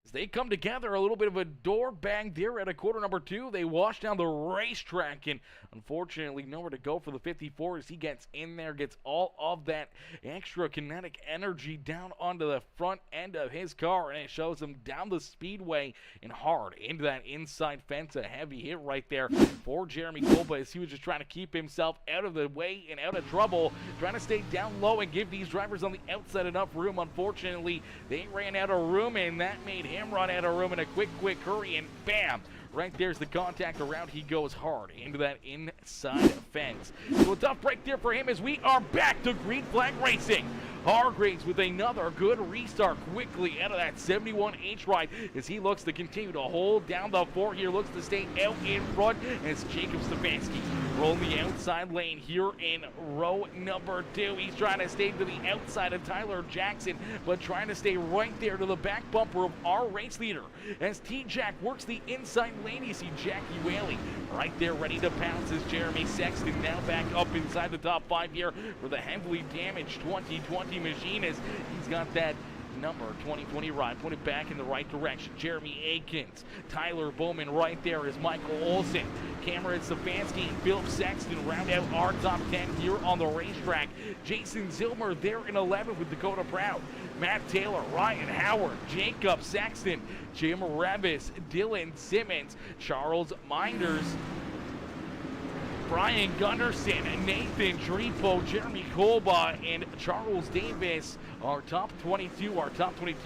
A: As they come together, a little bit of a door bang there at a quarter number two. They wash down the racetrack, and unfortunately nowhere to go for the 54 as he gets in there, gets all of that extra kinetic energy down onto the front end of his car, and it shows him down the speedway and hard into that inside fence. A heavy hit right there for Jeremy Kolba as he was just trying to keep himself out of the way and out of trouble, trying to stay down low and give these drivers on the outside enough room. Unfortunately, they ran out of room, and that made him run out of room in a quick hurry, and bam, right there's the contact. Around he goes hard into that inside fence. So a tough break there for him as we are back to green flag racing. Hargraves with another good restart quickly out of that 71H ride as he looks to continue to hold down the fort here, looks to stay out in front as Jacob Stefanski rolling the outside lane here in row number two. He's trying to stay to the outside of Tyler Jackson, but trying to stay right there to the back bumper of our race leader. As T-Jack works the inside lane, you see Jackie Whaley right there ready to pounce as Jeremy Sexton now back up inside the top 5 here for the heavily damaged 2020 machine as he's got that number 2020 ride pointed back in the right direction. Jeremy Akins, Tyler Bowman right there is Michael Olsen. Cameron Stefanski and Philip Sexton round out our top 10 here on the racetrack. Jason Zilmer there in 11 with Dakota Proud. Matt Taylor, Ryan Howard, Jacob Sexton, Jim Revis, Dylan Simmons, Charles Minders, Brian Gunderson, Nathan Dripo, Jeremy Kolba, and Charles Davis. Our top 22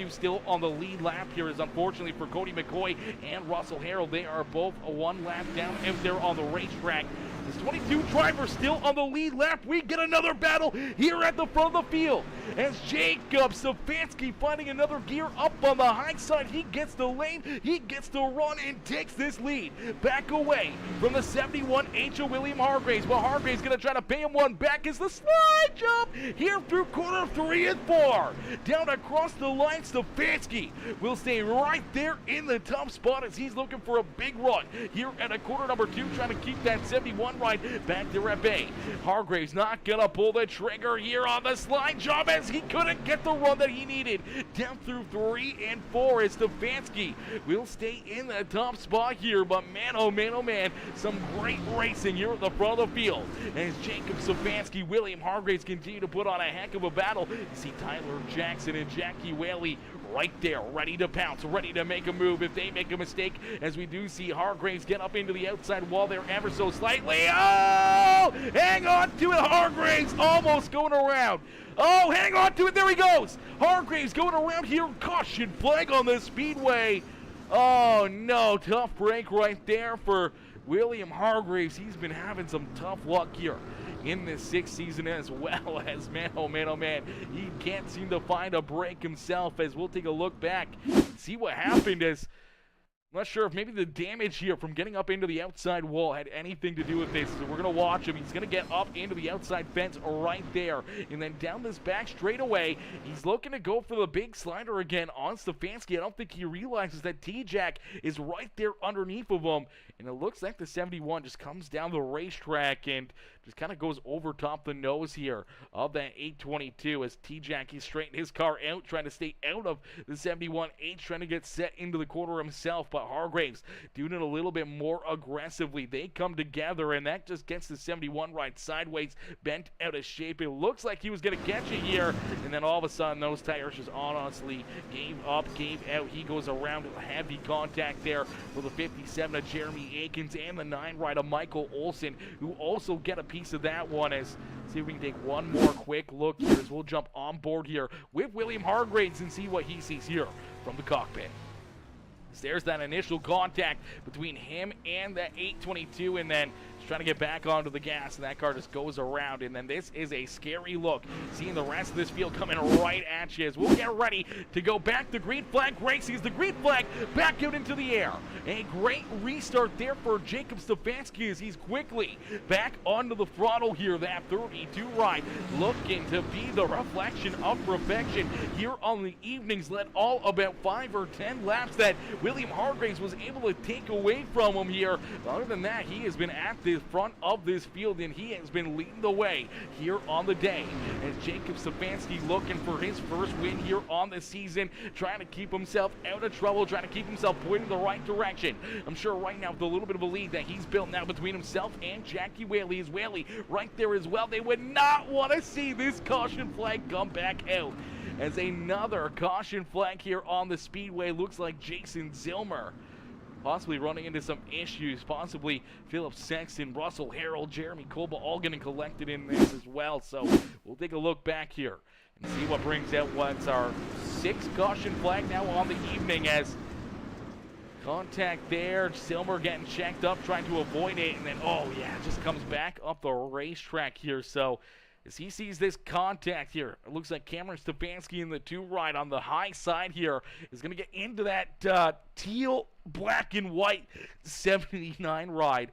A: still on the lead lap here is unfortunately for Cody McCoy and Russell Harrell. They are both one lap down out there on the racetrack. This 22 driver still on the lead lap. We get another battle here at the front of the field as Jacob Stefanski finding another gear up on the high side. He gets the lane, he gets the run and takes this lead back away from the 71H of William Hargraves. But Hargraves going to try to pay him one back as the slide jump here through quarter 3 and 4. Down across the line, Stefanski will stay right there in the top spot as he's looking for a big run here at a quarter number 2, trying to keep that 71 right back there at bay. Hargraves not gonna pull the trigger here on the slide job as he couldn't get the run that he needed. Down through 3 and 4 as Stefanski will stay in the top spot here, but man, oh man, some great racing here at the front of the field as Jacob Stefanski, William Hargraves continue to put on a heck of a battle. You see Tyler Jackson and Jackie Whaley right there, ready to pounce, ready to make a move if they make a mistake, as we do see Hargraves get up into the outside wall there ever so slightly. Oh, hang on to it, Hargraves, almost going around. Oh, hang on to it, there he goes. Hargraves going around here, caution flag on the speedway. Oh no, tough break right there for William Hargraves. He's been having some tough luck here in this 6th season as well as, man, oh man, he can't seem to find a break himself. As we'll take a look back, see what happened. As I'm not sure if maybe the damage here from getting up into the outside wall had anything to do with this. So we're going to watch him. He's going to get up into the outside fence right there. And then down this back straightaway, he's looking to go for the big slider again on Stefanski. I don't think he realizes that T-Jack is right there underneath of him. And it looks like the 71 just comes down the racetrack and just kind of goes over top the nose here of that 822 as T-Jack, he's straightened his car out, trying to stay out of the 71H, trying to get set into the corner himself. But Hargraves doing it a little bit more aggressively. They come together, and that just gets the 71 right sideways, bent out of shape. It looks like he was going to catch it here, and then all of a sudden those tires just honestly gave up, gave out. He goes around with heavy contact there for the 57 of Jeremy Akins and the 9 right of Michael Olsen, who also get a piece of that one. As see if we can take one more quick look here as we'll jump on board here with William Hargraves and see what he sees here from the cockpit. There's that initial contact between him and that 822, and then trying to get back onto the gas, and that car just goes around. And then this is a scary look, seeing the rest of this field coming right at you as we'll get ready to go back to green flag racing as the green flag back out into the air. A great restart there for Jacob Stefanski as he's quickly back onto the throttle here. That 32 ride looking to be the reflection of perfection here on the evenings. Led all about 5 or 10 laps that William Hargraves was able to take away from him here. But other than that, he has been at the front of this field, and he has been leading the way here on the day. As Jacob Stefanski looking for his first win here on the season, trying to keep himself out of trouble, trying to keep himself pointing the right direction. I'm sure right now with a little bit of a lead that he's built now between himself and Jackie Whaley. Is Whaley right there as well? They would not want to see this caution flag come back out. As another caution flag here on the speedway, looks like Jason Zilmer possibly running into some issues, possibly Philip Sexton, Russell Harold, Jeremy Kolba all getting collected in this as well. So we'll take a look back here and see what brings out what's our 6th caution flag now on the evening, as contact there, Zilmer getting checked up, trying to avoid it, and then, oh yeah, just comes back up the racetrack here. So as he sees this contact here, it looks like Cameron Stefanski in the 2 ride on the high side here is going to get into that teal, black, and white 79 ride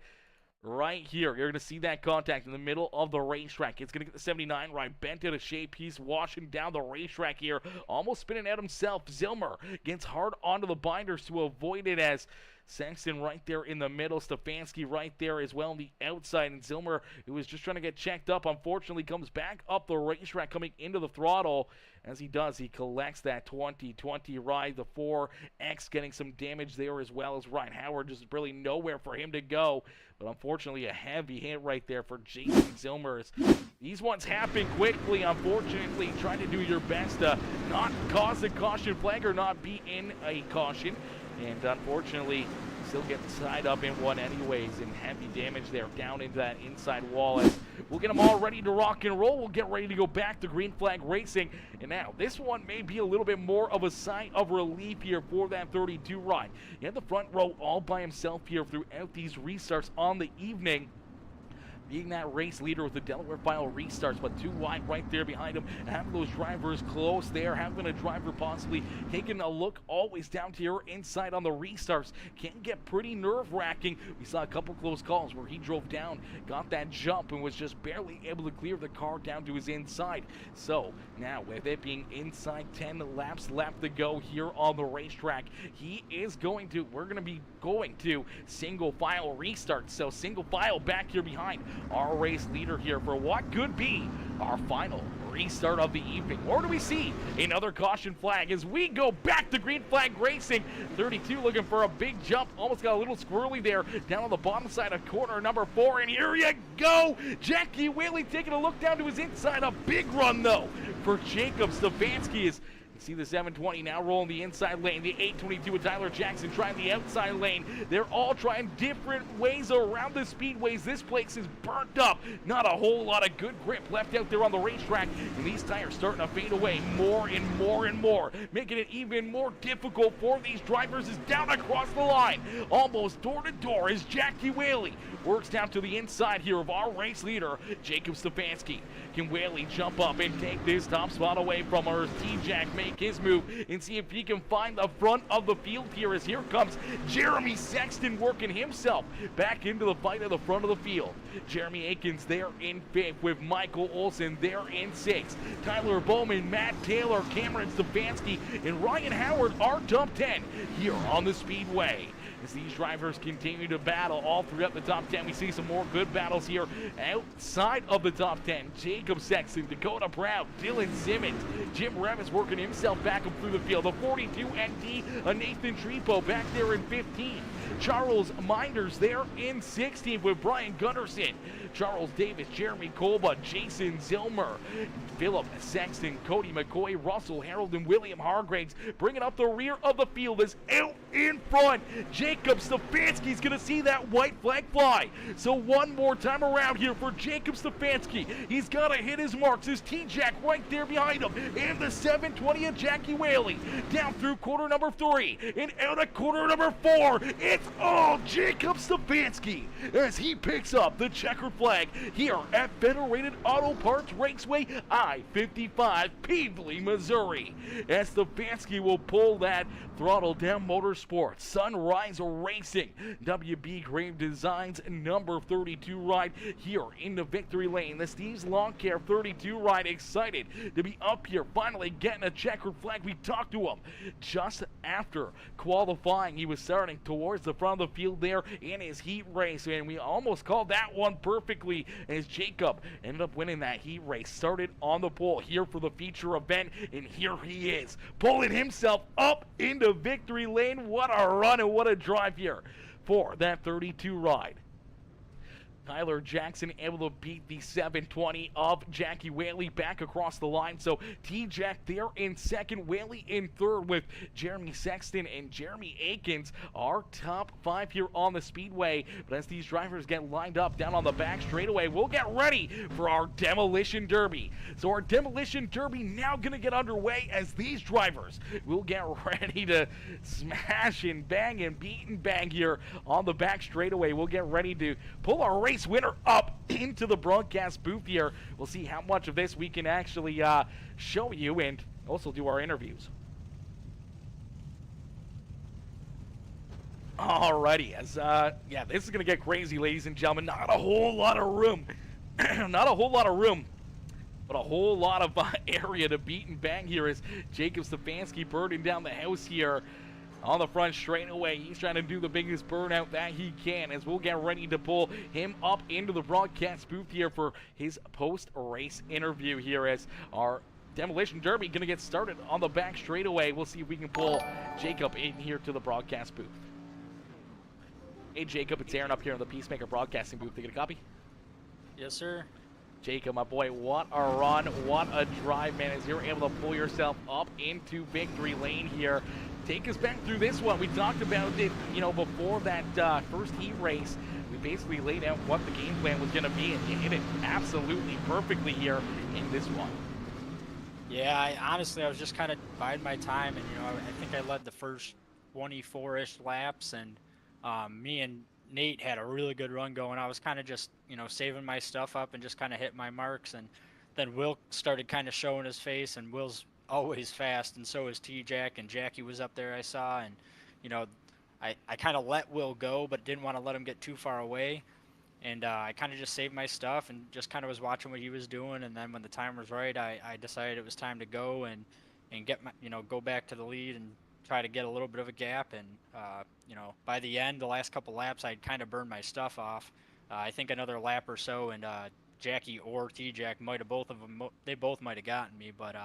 A: right here. You're going to see that contact in the middle of the racetrack. It's going to get the 79 ride bent out of shape. He's washing down the racetrack here, almost spinning out himself. Zilmer gets hard onto the binders to avoid it, as Sexton right there in the middle, Stefanski right there as well on the outside, and Zilmer, who was just trying to get checked up, unfortunately comes back up the racetrack, coming into the throttle. As he does, he collects that 2020 ride, the 4X getting some damage there, as well as Ryan Howard. Just really nowhere for him to go, but unfortunately a heavy hit right there for Jason Zilmer. These ones happen quickly, unfortunately. Try to do your best to not cause a caution flag or not be in a caution. And unfortunately, still get tied up in one anyways, and heavy damage there down into that inside wall. As we'll get them all ready to rock and roll. We'll get ready to go back to green flag racing. And now this one may be a little bit more of a sign of relief here for that 32 ride. He had the front row all by himself here throughout these restarts on the evening, being that race leader with the Delaware final restarts, but 2 wide right there behind him, having those drivers close there, having a driver possibly taking a look always down to your inside on the restarts can get pretty nerve-wracking. We saw a couple close calls where he drove down, got that jump, and was just barely able to clear the car down to his inside. So now with it being inside 10 laps left to go here on the racetrack, we're going to be going to single file restarts. So single file back here behind our race leader here for what could be our final restart of the evening. Or do we see another caution flag as we go back to green flag racing? 32 looking for a big jump, almost got a little squirrely there down on the bottom side of corner number 4, and here you go, Jackie Whaley taking a look down to his inside. A big run though for Jacob Stefanski. Is see the 720 now rolling the inside lane. The 822 with Tyler Jackson trying the outside lane. They're all trying different ways around the speedways. This place is burnt up. Not a whole lot of good grip left out there on the racetrack. And these tires starting to fade away more and more and more, making it even more difficult for these drivers. Is down across the line, almost door to door, as Jackie Whaley works down to the inside here of our race leader, Jacob Stefanski. Can Whaley jump up and take this top spot away from her? T-Jack make his move and see if he can find the front of the field here, as here comes Jeremy Sexton working himself back into the fight at the front of the field. Jeremy Akins there in 5th with Michael Olson there in 6th. Tyler Bowman, Matt Taylor, Cameron Stefanski, and Ryan Howard are top 10 here on the Speedway. As these drivers continue to battle all throughout the top 10, we see some more good battles here outside of the top 10. Jacob Sexton, Dakota Proud, Dylan Simmons, Jim Revis working himself back up through the field. The 42 ND, Nathan Trepo back there in 15. Charles Minders there in 16th with Brian Gunderson. Charles Davis, Jeremy Kolba, Jason Zilmer, Philip Sexton, Cody McCoy, Russell Harold, and William Hargraves bringing up the rear of the field. Is out in front, Jake Jacob Stefanski's going to see that white flag fly. So one more time around here for Jacob Stefanski. He's got to hit his marks. His T-Jack right there behind him. And the 720 of Jackie Whaley. Down through quarter number 3 and out of quarter number 4. It's all Jacob Stefanski as he picks up the checkered flag here at Federated Auto Parts Raceway, I-55, Pevely, Missouri. As Stefanski will pull that throttle down Motorsports, Sunrise Racing, WB Grave Designs number 32 ride here in the victory lane. The Steve's Lawn Care 32 ride, excited to be up here, finally getting a checkered flag. We talked to him just after qualifying. He was starting towards the front of the field there in his heat race, and we almost called that one perfectly as Jacob ended up winning that heat race. Started on the pole here for the feature event, and here he is, pulling himself up into victory lane. What a run and what a drive here for that 32 ride. Tyler Jackson able to beat the 720 of Jackie Whaley back across the line. So T-Jack there in second, Whaley in third, with Jeremy Sexton and Jeremy Akins, our top 5 here on the speedway. But as these drivers get lined up down on the back straightaway, we'll get ready for our Demolition Derby. So our Demolition Derby now going to get underway as these drivers will get ready to smash and bang and beat and bang here on the back straightaway. We'll get ready to pull our race winner up into the broadcast booth here. We'll see how much of this we can actually show you and also do our interviews. Alrighty, as yeah, this is gonna get crazy, ladies and gentlemen. Not a whole lot of room, not a whole lot of room, but a whole lot of area to beat and bang here as Jacob Stefanski burning down the house here on the front straightaway. He's trying to do the biggest burnout that he can as we'll get ready to pull him up into the broadcast booth here for his post-race interview here as our Demolition Derby going to get started on the back straightaway. We'll see if we can pull Jacob in here to the broadcast booth. Hey Jacob, it's Aaron up here in the Peacemaker broadcasting booth. You get a copy?
C: Yes, sir.
A: Jacob, my boy, what a run, what a drive, man, as you're able to pull yourself up into victory lane here. Take us back through this one. We talked about it, you know, before that first heat race. We basically laid out what the game plan was going to be, and you hit it absolutely perfectly here in this one.
C: Yeah, honestly, I was just kind of biding my time, and, you know, I think I led the first 24-ish laps, and me and Nate had a really good run going. I was kind of just, you know, saving my stuff up and just kind of hitting my marks, and then Will started kind of showing his face, and Will's always fast, and so is T-Jack, and Jackie was up there I saw, and, you know, I kind of let Will go, but didn't want to let him get too far away, and I kind of just saved my stuff and just kind of was watching what he was doing, and then when the time was right, I decided it was time to go and get my, you know, go back to the lead and try to get a little bit of a gap, and you know, by the end, the last couple laps, I'd kind of burned my stuff off. I think another lap or so, and Jackie or T-Jack might have, both of them, they both might have gotten me, but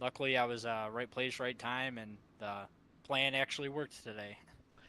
C: luckily I was right place, right time, and the plan actually worked today.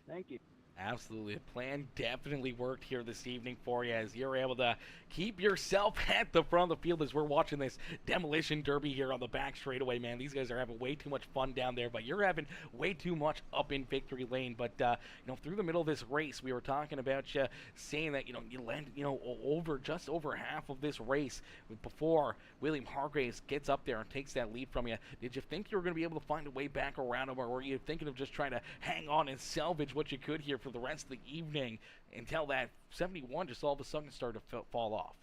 B: Thank you.
A: Absolutely. The plan definitely worked here this evening for you as you're able to keep yourself at the front of the field as we're watching this Demolition Derby here on the back straightaway, man. These guys are having way too much fun down there, but you're having way too much up in victory lane. But, you know, through the middle of this race, we were talking about you saying that, you know, you landed, you know, just over half of this race before William Hargraves gets up there and takes that lead from you. Did you think you were going to be able to find a way back around him, or were you thinking of just trying to hang on and salvage what you could here for the rest of the evening until that 71 just all of a sudden started to fall off?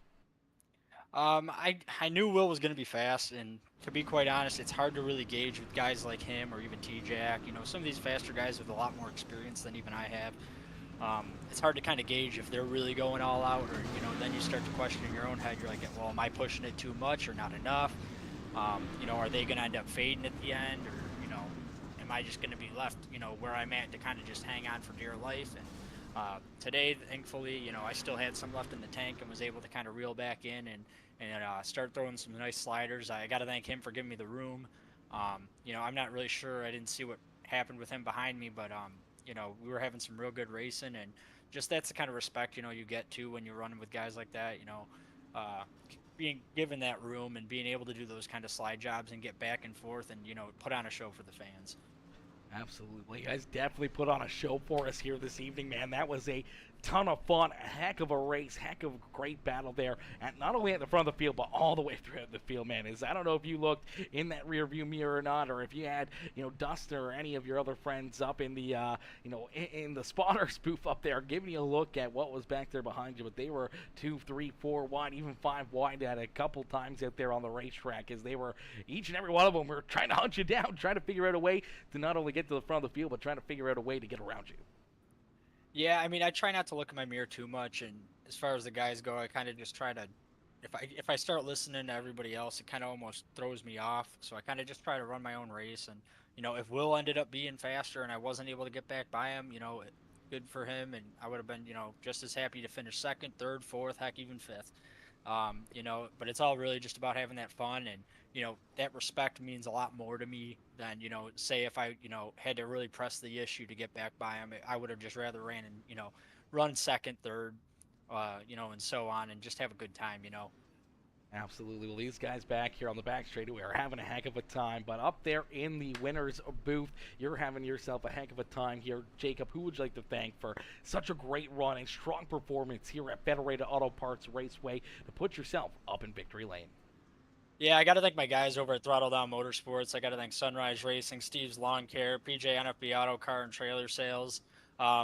C: I knew Will was going to be fast, and to be quite honest, it's hard to really gauge with guys like him or even T-Jack. You know, some of these faster guys with a lot more experience than even I have. It's hard to kind of gauge if they're really going all out, or, you know, then you start to question in your own head. You're like, well, am I pushing it too much or not enough? You know, are they going to end up fading at the end, or, you know, am I just going to be left, you know, where I'm at to kind of just hang on for dear life? And today, thankfully, you know, I still had some left in the tank and was able to kind of reel back in and start throwing some nice sliders. I got to thank him for giving me the room. You know, I'm not really sure. I didn't see what happened with him behind me, but you know, we were having some real good racing, and just that's the kind of respect, you know, you get to when you're running with guys like that. You know, being given that room and being able to do those kind of slide jobs and get back and forth and, you know, put on a show for the fans.
A: Absolutely. You guys definitely put on a show for us here this evening, man. That was a ton of fun, a heck of a race, heck of a great battle there, at not only at the front of the field, but all the way throughout the field, man. I don't know if you looked in that rear view mirror or not, or if you had, Dustin or any of your other friends up in the, in the spotters booth up there, giving you a look at what was back there behind you, but they were 2, 3, 4 wide, even 5 wide at a couple times out there on the racetrack, as they were, each and every one of them were trying to hunt you down, trying to figure out a way to not only get to the front of the field, but trying to figure out a way to get around you.
C: Yeah, I mean, I try not to look in my mirror too much, and as far as the guys go, I kind of just try to, if I start listening to everybody else, it kind of almost throws me off. So I kind of just try to run my own race, and if Will ended up being faster and I wasn't able to get back by him, good for him, and I would have been, just as happy to finish second, third, fourth, heck, even fifth. But it's all really just about having that fun, and that respect means a lot more to me than say if I had to really press the issue to get back by him. I would have just rather ran and run second, third, and so on, and just have a good time.
A: Absolutely. Well, these guys back here on the back straightaway are having a heck of a time. But up there in the winner's booth, you're having yourself a heck of a time here. Jacob, who would you like to thank for such a great run and strong performance here at Federated Auto Parts Raceway to put yourself up in victory lane?
C: Yeah, I got to thank my guys over at Throttle Down Motorsports. I got to thank Sunrise Racing, Steve's Lawn Care, PJ NFB Auto Car and Trailer Sales,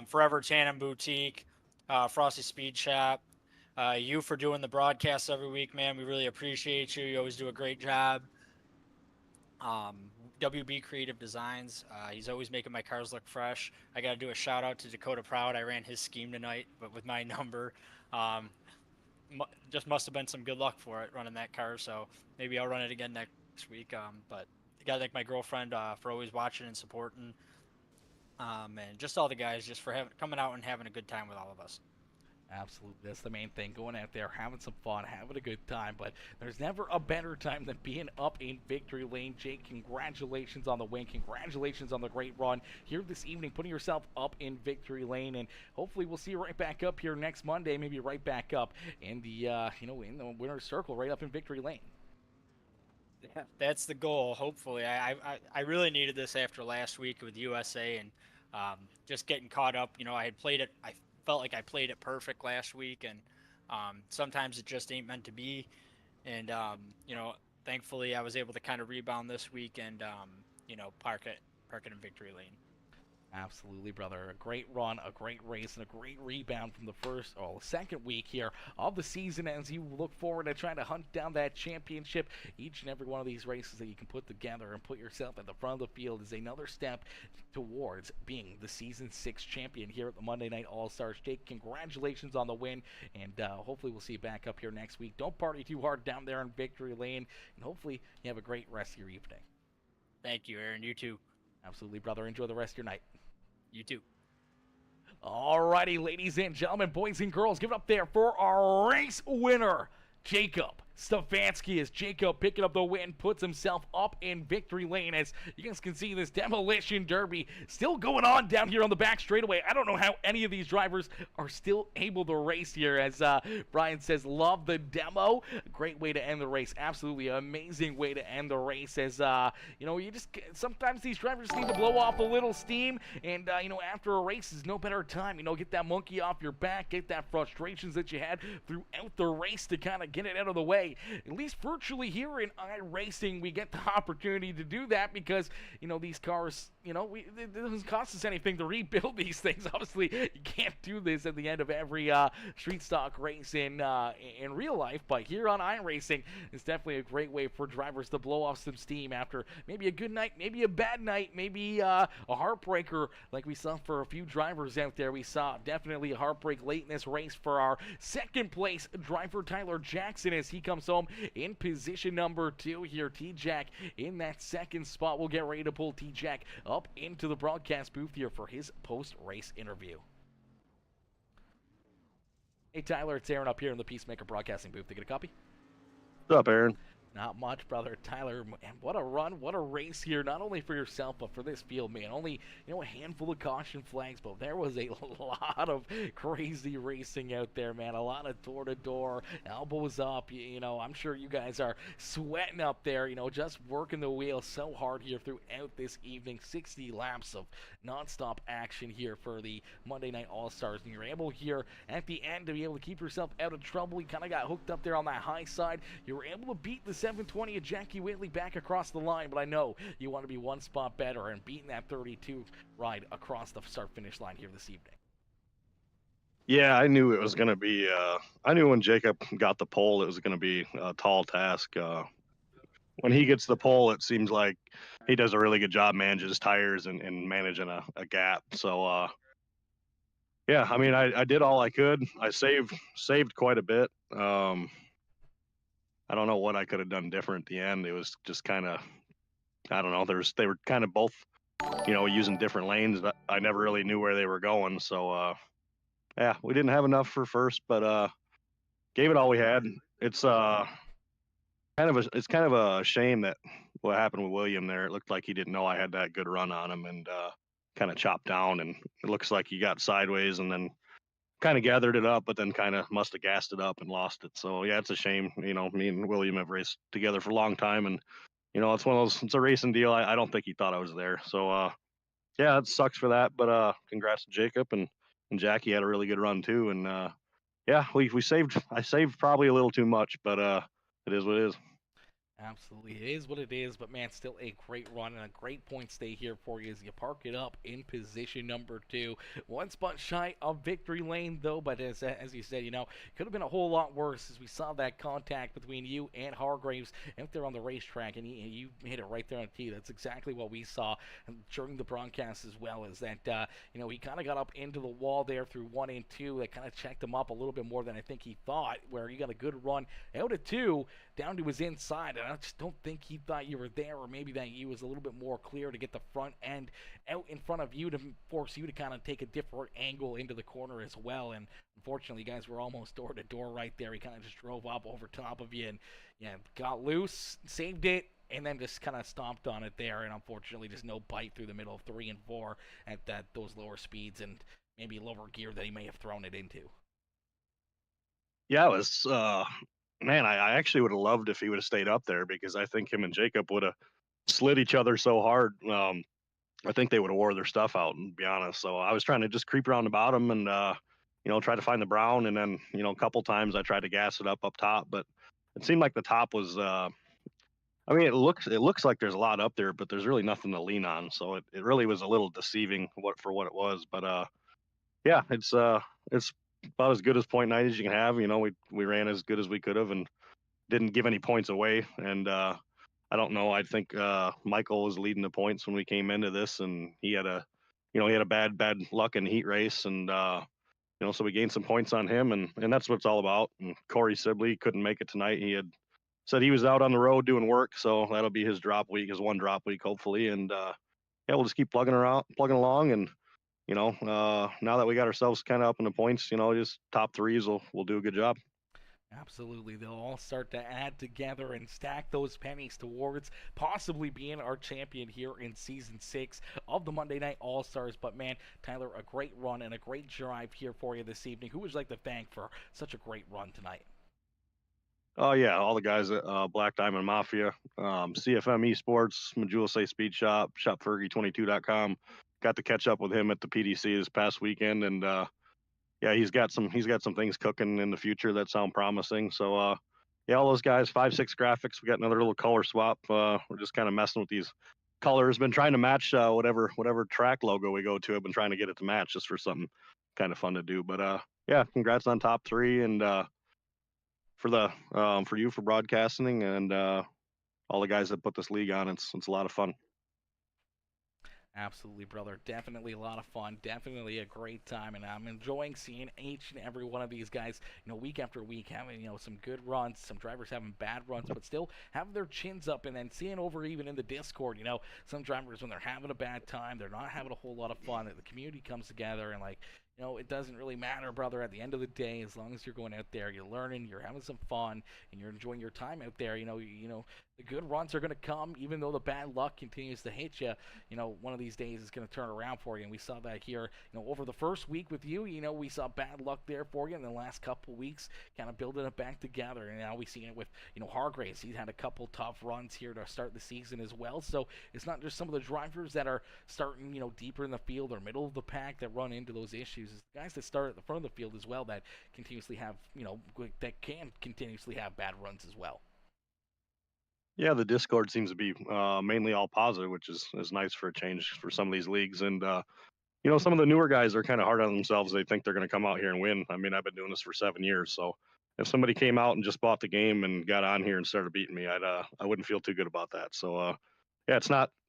C: Forever Tandem Boutique, Frosty Speed Shop, you for doing the broadcasts every week, man. We really appreciate you. You always do a great job. WB Creative Designs. He's always making my cars look fresh. I got to do a shout out to Dakota Proud. I ran his scheme tonight, but with my number. Just must have been some good luck for it running that car, so maybe I'll run it again next week. But I gotta thank my girlfriend for always watching and supporting, and just all the guys just for coming out and having a good time with all of us.
A: Absolutely. That's the main thing. Going out there, having some fun, having a good time. But there's never a better time than being up in victory lane. Jake, congratulations on the win. Congratulations on the great run here this evening, putting yourself up in victory lane. And hopefully we'll see you right back up here next Monday, maybe right back up in the, in the winner's circle, right up in victory lane.
C: Yeah, that's the goal, hopefully. I really needed this after last week with USA and just getting caught up. I had played it. I felt like I played it perfect last week, and sometimes it just ain't meant to be. And thankfully I was able to kind of rebound this week and park it in victory lane.
A: Absolutely, brother. A great run, a great race, and a great rebound from the second week here of the season as you look forward to trying to hunt down that championship. Each and every one of these races that you can put together and put yourself at the front of the field is another step towards being the Season 6 champion here at the Monday Night All-Stars. Jake, congratulations on the win, and hopefully we'll see you back up here next week. Don't party too hard down there in victory lane, and hopefully you have a great rest of your evening.
C: Thank you, Aaron. You too.
A: Absolutely, brother. Enjoy the rest of your night.
C: You too.
A: Alrighty, ladies and gentlemen, boys and girls, give it up there for our race winner, Jacob Stefanski, as Jacob picking up the win, puts himself up in victory lane. As you guys can see, this demolition derby still going on down here on the back straightaway. I don't know how any of these drivers are still able to race here, as Brian says, love the demo. Great way to end the race. Absolutely amazing way to end the race, as you just sometimes these drivers need to blow off a little steam, and after a race is no better time, get that monkey off your back, get that frustrations that you had throughout the race to kind of get it out of the way. At least virtually here in iRacing, we get the opportunity to do that because, these cars, it doesn't cost us anything to rebuild these things. Obviously, you can't do this at the end of every street stock race in real life, but here on iRacing, it's definitely a great way for drivers to blow off some steam after maybe a good night, maybe a bad night, maybe a heartbreaker like we saw for a few drivers out there. We saw definitely a heartbreak late in this race for our second place driver, Tyler Jackson, as he comes home in position number 2 here. T-Jack in that second spot. We'll get ready to pull T-Jack up into the broadcast booth here for his post-race interview. Hey, Tyler, it's Aaron up here in the Peacemaker Broadcasting booth. To get a copy?
D: What's up, Aaron?
A: Not much, brother. Tyler, man, what a run, what a race here, not only for yourself, but for this field, man. Only, a handful of caution flags, but there was a lot of crazy racing out there, man. A lot of door-to-door, elbows up. I'm sure you guys are sweating up there, just working the wheel so hard here throughout this evening. 60 laps of nonstop action here for the Monday Night All-Stars, and you're able here at the end to be able to keep yourself out of trouble. You kind of got hooked up there on that high side. You were able to beat the 720 of Jackie Whitley back across the line, but I know you want to be one spot better and beating that 32 ride across the start-finish line here this evening.
D: Yeah, I knew it was going to be, I knew when Jacob got the pole, it was going to be a tall task. When he gets the pole, it seems like he does a really good job managing his tires and managing a gap. So, yeah, I mean, I did all I could. I saved quite a bit. I don't know what I could have done different at the end. It was just kind of, I don't know. They were kind of both, using different lanes. I never really knew where they were going. So, yeah, we didn't have enough for first, but gave it all we had. It's kind of a shame that what happened with William there. It looked like he didn't know I had that good run on him and kind of chopped down, and it looks like he got sideways and then kind of gathered it up, but then kind of must have gassed it up and lost it. So yeah, it's a shame. Me and William have raced together for a long time, and it's one of those. It's a racing deal. I don't think he thought I was there. So yeah, it sucks for that. But congrats to Jacob and Jackie had a really good run too. And yeah, we saved. I saved probably a little too much, but it is what it is.
A: Absolutely, it is what it is, but man, still a great run and a great point stay here for you as you park it up in position number 2. One spot shy of victory lane, though, but as you said, could have been a whole lot worse as we saw that contact between you and Hargraves out there on the racetrack, and you hit it right there on the tee. That's exactly what we saw during the broadcast as well, is that, he kind of got up into the wall there through 1 and 2. That kind of checked him up a little bit more than I think he thought, where he got a good run out of 2 down to his inside, and I just don't think he thought you were there, or maybe that he was a little bit more clear to get the front end out in front of you to force you to kind of take a different angle into the corner as well. And unfortunately, you guys were almost door to door right there. He kind of just drove up over top of you and got loose, saved it, and then just kind of stomped on it there. And unfortunately, just no bite through the middle of 3 and 4 at those lower speeds and maybe lower gear that he may have thrown it into.
D: Yeah, it was. Man, I actually would have loved if he would have stayed up there, because I think him and Jacob would have slid each other so hard. I think they would have wore their stuff out, and be honest. So I was trying to just creep around the bottom and try to find the brown, and then a couple times I tried to gas it up top, but it seemed like the top was. I mean, it looks like there's a lot up there, but there's really nothing to lean on. So it really was a little deceiving for what it was. But yeah, it's about as good as point night as you can have. We ran as good as we could have and didn't give any points away. And I don't know. I think Michael was leading the points when we came into this, and he had a bad luck in the heat race, and so we gained some points on him, and that's what it's all about. And Corey Sibley couldn't make it tonight. He had said he was out on the road doing work, so that'll be his drop week, his one drop week, hopefully. And yeah, we'll just keep plugging along, and now that we got ourselves kind of up in the points, just top threes will do a good job.
A: Absolutely. They'll all start to add together and stack those pennies towards possibly being our champion here in Season 6 of the Monday Night All-Stars. But, man, Tyler, a great run and a great drive here for you this evening. Who would you like to thank for such a great run tonight?
D: Oh, yeah, all the guys at Black Diamond Mafia, CFM Esports, Majula Say Speed Shop, ShopFergie22.com. Got to catch up with him at the PDC this past weekend, and yeah, he's got some things cooking in the future that sound promising. So yeah, all those guys, 5-6 Graphics. We got another little color swap. We're just kind of messing with these colors. Been trying to match whatever track logo we go to. I've been trying to get it to match just for something kind of fun to do. But yeah, congrats on top 3, and for you for broadcasting, and all the guys that put this league on. It's a lot of fun.
A: Absolutely, brother. Definitely a lot of fun. Definitely a great time, and I'm enjoying seeing each and every one of these guys, week after week, having, some good runs, some drivers having bad runs, but still having their chins up, and then seeing over even in the Discord, some drivers, when they're having a bad time, they're not having a whole lot of fun, the community comes together, and, it doesn't really matter, brother. At the end of the day, as long as you're going out there, you're learning, you're having some fun, and you're enjoying your time out there, the good runs are going to come, even though the bad luck continues to hit you. One of these days is going to turn around for you, and we saw that here. Over the first week with you, we saw bad luck there for you, and the last couple weeks, kind of building it back together. And now we see it with, Hargraves. He's had a couple tough runs here to start the season as well. So it's not just some of the drivers that are starting, deeper in the field or middle of the pack that run into those issues. It's the guys that start at the front of the field as well that continuously have, that can continuously have bad runs as well.
D: Yeah, the Discord seems to be mainly all positive, which is nice for a change for some of these leagues. And some of the newer guys are kind of hard on themselves. They think they're going to come out here and win. I mean, I've been doing this for 7 years, so if somebody came out and just bought the game and got on here and started beating me, I wouldn't feel too good about that. So yeah,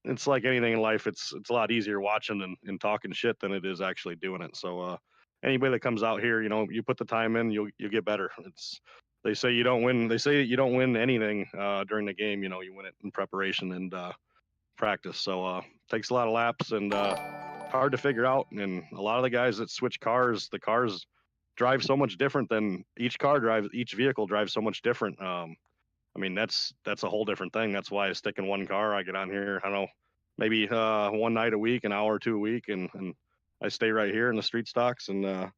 D: it's like anything in life. It's a lot easier watching and talking shit than it is actually doing it. So anybody that comes out here, you put the time in, you'll get better. They say you don't win. They say you don't win anything during the game. You win it in preparation and practice. So takes a lot of laps and hard to figure out. And a lot of the guys that switch cars, the cars drive so much different than each vehicle drives so much different. I mean, that's a whole different thing. That's why I stick in one car. I get on here, I don't know, maybe one night a week, an hour or two a week, and I stay right here in the street stocks. And a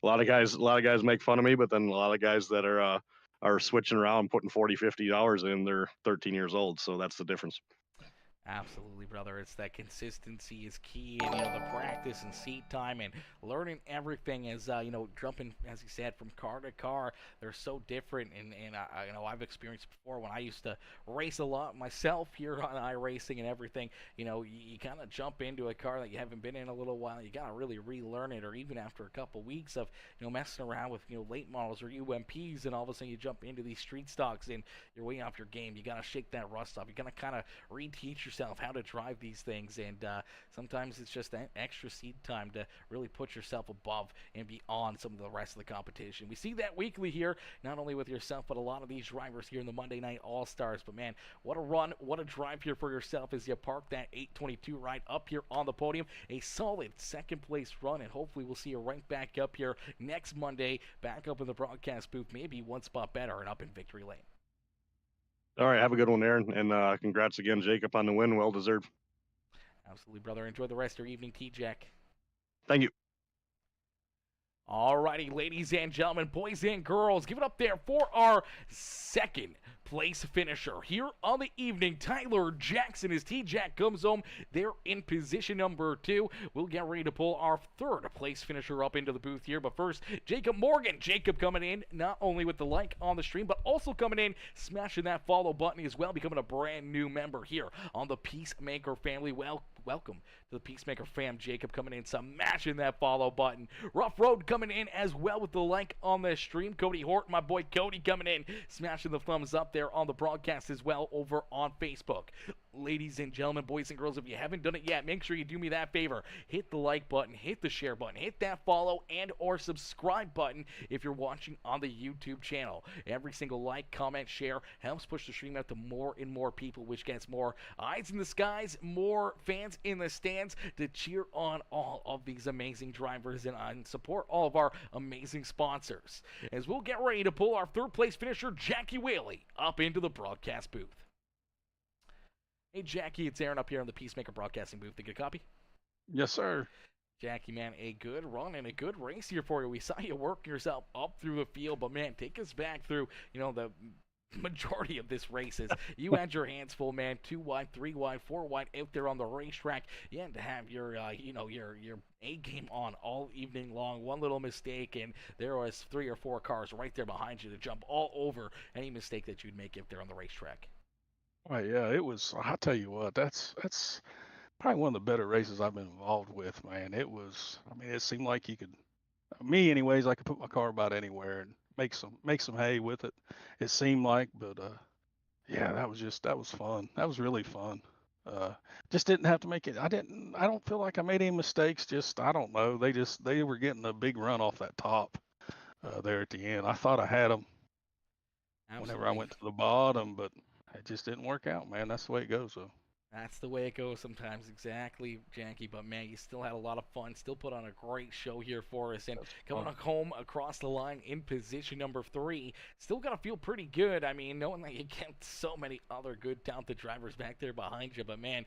D: lot of guys make fun of me, but then a lot of guys that are switching around, putting 40, 50 hours in, they're 13 years old. So that's the difference.
A: Absolutely, brother. It's that consistency is key, and the practice and seat time and learning everything as jumping, as you said, from car to car. They're so different, and I've experienced before when I used to race a lot myself here on iRacing and everything. You kind of jump into a car that you haven't been in a little while. You gotta really relearn it, or even after a couple weeks of messing around with late models or UMPs, and all of a sudden you jump into these street stocks and you're way off your game. You gotta shake that rust off. You gotta kind of reteach yourself how to drive these things, and sometimes it's just that extra seat time to really put yourself above and beyond some of the rest of the competition. We see that weekly here, not only with yourself, but a lot of these drivers here in the Monday Night All-Stars. But man, what a run, what a drive here for yourself as you park that 822 ride up here on the podium. A solid second place run, and hopefully we'll see you right back up here next Monday, back up in the broadcast booth, maybe one spot better and up in victory lane.
D: All right, have a good one, Aaron, and congrats again, Jacob, on the win. Well deserved.
A: Absolutely, brother. Enjoy the rest of your evening, T-Jack.
D: Thank you.
A: Alrighty, ladies and gentlemen, boys and girls, give it up there for our second place finisher here on the evening. Tyler Jackson, as T-Jack comes home, they're in position number 2. We'll get ready to pull our third place finisher up into the booth here. But first, Jacob Morgan. Jacob coming in not only with the like on the stream, but also coming in, smashing that follow button as well, becoming a brand new member here on the Peacemaker family. Welcome to the Peacemaker fam. Jacob coming in, smashing that follow button. Rough Road coming in as well with the like on the stream. Cody Horton, my boy Cody, coming in, smashing the thumbs up there on the broadcast as well over on Facebook. Ladies and gentlemen, boys and girls, if you haven't done it yet, make sure you do me that favor. Hit the like button, hit the share button, hit that follow and or subscribe button if you're watching on the YouTube channel. Every single like, comment, share helps push the stream out to more and more people, which gets more eyes in the skies, more fans in the stands to cheer on all of these amazing drivers and support all of our amazing sponsors. As we'll get ready to pull our third place finisher, Jackie Whaley, up into the broadcast booth. Hey, Jackie, it's Aaron up here on the Peacemaker Broadcasting booth. Think you copy?
E: Yes, sir.
A: Jackie, man, a good run and a good race here for you. We saw you work yourself up through the field, but, man, take us back through, the majority of this race is you had your hands full, man. 2 wide, 3 wide, 4 wide out there on the racetrack. You had to have your your A game on all evening long. One little mistake and there was 3 or 4 cars right there behind you to jump all over any mistake that you'd make out there on the racetrack.
E: Well, yeah, it was. I'll tell you what, that's probably one of the better races I've been involved with, man. It was. I mean, it seemed like you could, me anyways, I could put my car about anywhere and make some hay with it. It seemed like, but yeah, that was fun. That was really fun. Just didn't have to make it. I don't feel like I made any mistakes. Just I don't know. They were getting a big run off that top there at the end. I thought I had them whenever I went to the bottom, but it just didn't work out, man. That's the way it goes, though.
A: That's the way it goes sometimes, exactly, Jackie. But man, you still had a lot of fun. Still put on a great show here for us, and
E: That's
A: coming
E: fun.
A: home across the line in position number 3. Still gotta feel pretty good. I mean, knowing that you kept so many other good, talented drivers back there behind you. But man,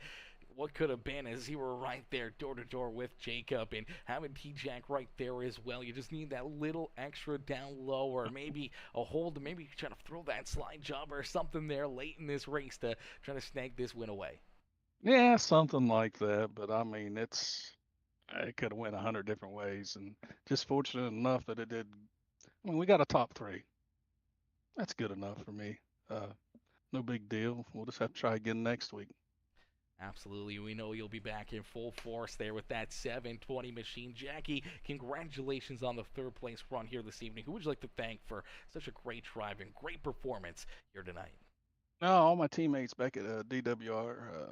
A: what could have been as you were right there door to door with Jacob and having T-Jack right there as well. You just need that little extra down low or maybe a hold, maybe try to throw that slide job or something there late in this race to try to snag this win away.
E: Yeah, something like that. But I mean, it could have went 100 different ways, and just fortunate enough that it did. I mean, we got a top 3. That's good enough for me. No big deal. We'll just have to try again next week.
A: Absolutely. We know you'll be back in full force there with that 720 machine. Jackie, congratulations on the 3rd place run here this evening. Who would you like to thank for such a great drive and great performance here tonight?
E: All my teammates back at DWR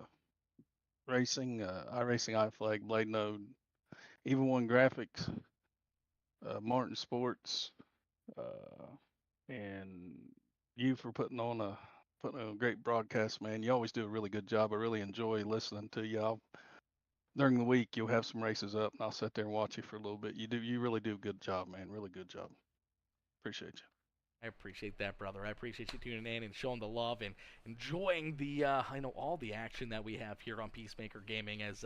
E: Racing, iRacing, iFlag, Blade Node, Even One Graphics, Martin Sports, and you for putting on a great broadcast, man. You always do a really good job. I really enjoy listening to you. During the week, you'll have some races up, and I'll sit there and watch you for a little bit. You really do a good job, man. Really good job. Appreciate you.
A: I appreciate that, brother. I appreciate you tuning in and showing the love and enjoying the, all the action that we have here on Peacemaker Gaming. As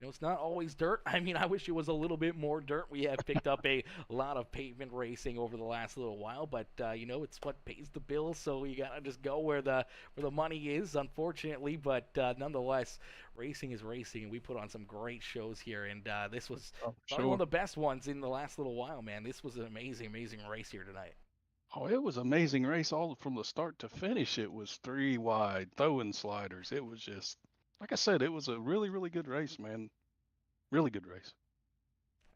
A: it's not always dirt. I mean, I wish it was a little bit more dirt. We have picked up a lot of pavement racing over the last little while, but it's what pays the bills. So you gotta just go where the money is, unfortunately. But nonetheless, racing is racing, and we put on some great shows here. And this was probably one of the best ones in the last little while, man. This was an amazing, amazing race here tonight.
E: Oh, it was an amazing race all from the start to finish. It was 3 wide, throwing sliders. It was just, like I said, it was a really, really good race, man. Really good race.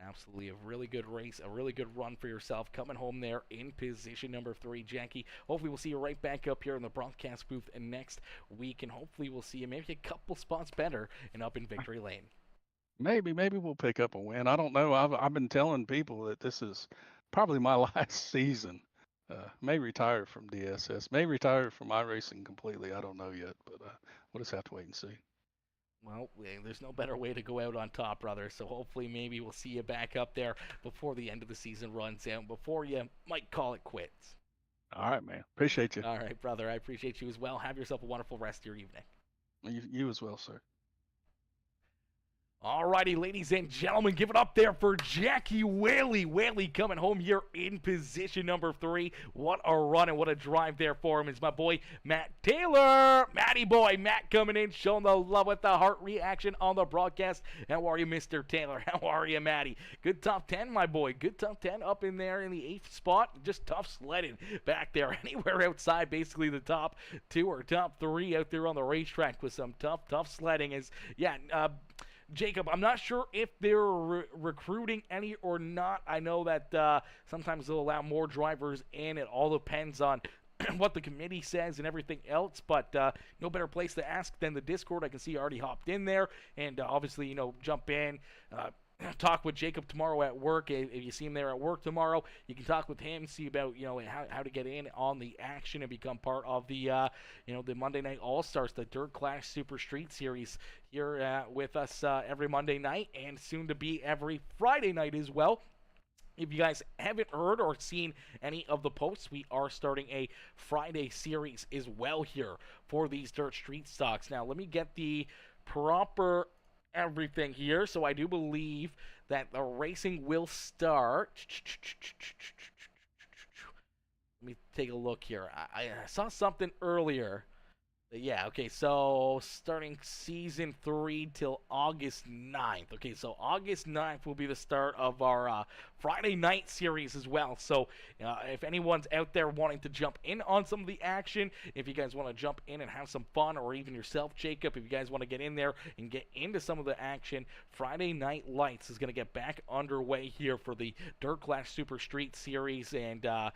A: Absolutely, a really good race, a really good run for yourself. Coming home there in position number 3, Jackie. Hopefully we'll see you right back up here in the broadcast booth next week, and hopefully we'll see you maybe a couple spots better and up in victory lane.
E: Maybe we'll pick up a win. I don't know. I've been telling people that this is probably my last season. May retire from DSS, may retire from iRacing completely. I don't know yet, but we'll just have to wait and see.
A: Well, there's no better way to go out on top, brother. So hopefully maybe we'll see you back up there before the end of the season runs out, before you might call it quits.
E: All right, man. Appreciate you.
A: All right, brother. I appreciate you as well. Have yourself a wonderful rest of your evening.
E: You as well, sir.
A: Alrighty, ladies and gentlemen, give it up there for Jackie Whaley. Whaley coming home here in position number 3. What a run and what a drive there for him is my boy, Matt Taylor. Matty boy, Matt coming in, showing the love with the heart reaction on the broadcast. How are you, Mr. Taylor? How are you, Matty? Good top 10, my boy. Good top 10 up in there in the 8th spot. Just tough sledding back there. Anywhere outside basically the top 2 or top 3 out there on the racetrack with some tough sledding. Jacob, I'm not sure if they're recruiting any or not. I know that sometimes they'll allow more drivers in. It all depends on what the committee says and everything else, but no better place to ask than the Discord. I can see you already hopped in there, and obviously, jump in. Talk with Jacob tomorrow at work. If you see him there at work tomorrow, you can talk with him, see about how to get in on the action and become part of the the Monday Night All-Stars, the Dirt Clash Super Street Series here with us every Monday night, and soon to be every Friday night as well. If you guys haven't heard or seen any of the posts, we are starting a Friday series as well here for these Dirt Street Stocks. Now, let me get the proper everything here. So I do believe that the racing will start. Let me take a look here. I saw something earlier. Yeah, okay, so starting season 3 till August 9th. Okay, so August 9th will be the start of our Friday night series as well. So if anyone's out there wanting to jump in on some of the action, if you guys want to jump in and have some fun, or even yourself, Jacob, if you guys want to get in there and get into some of the action, Friday Night Lights is going to get back underway here for the Dirt Clash Super Street Series. And I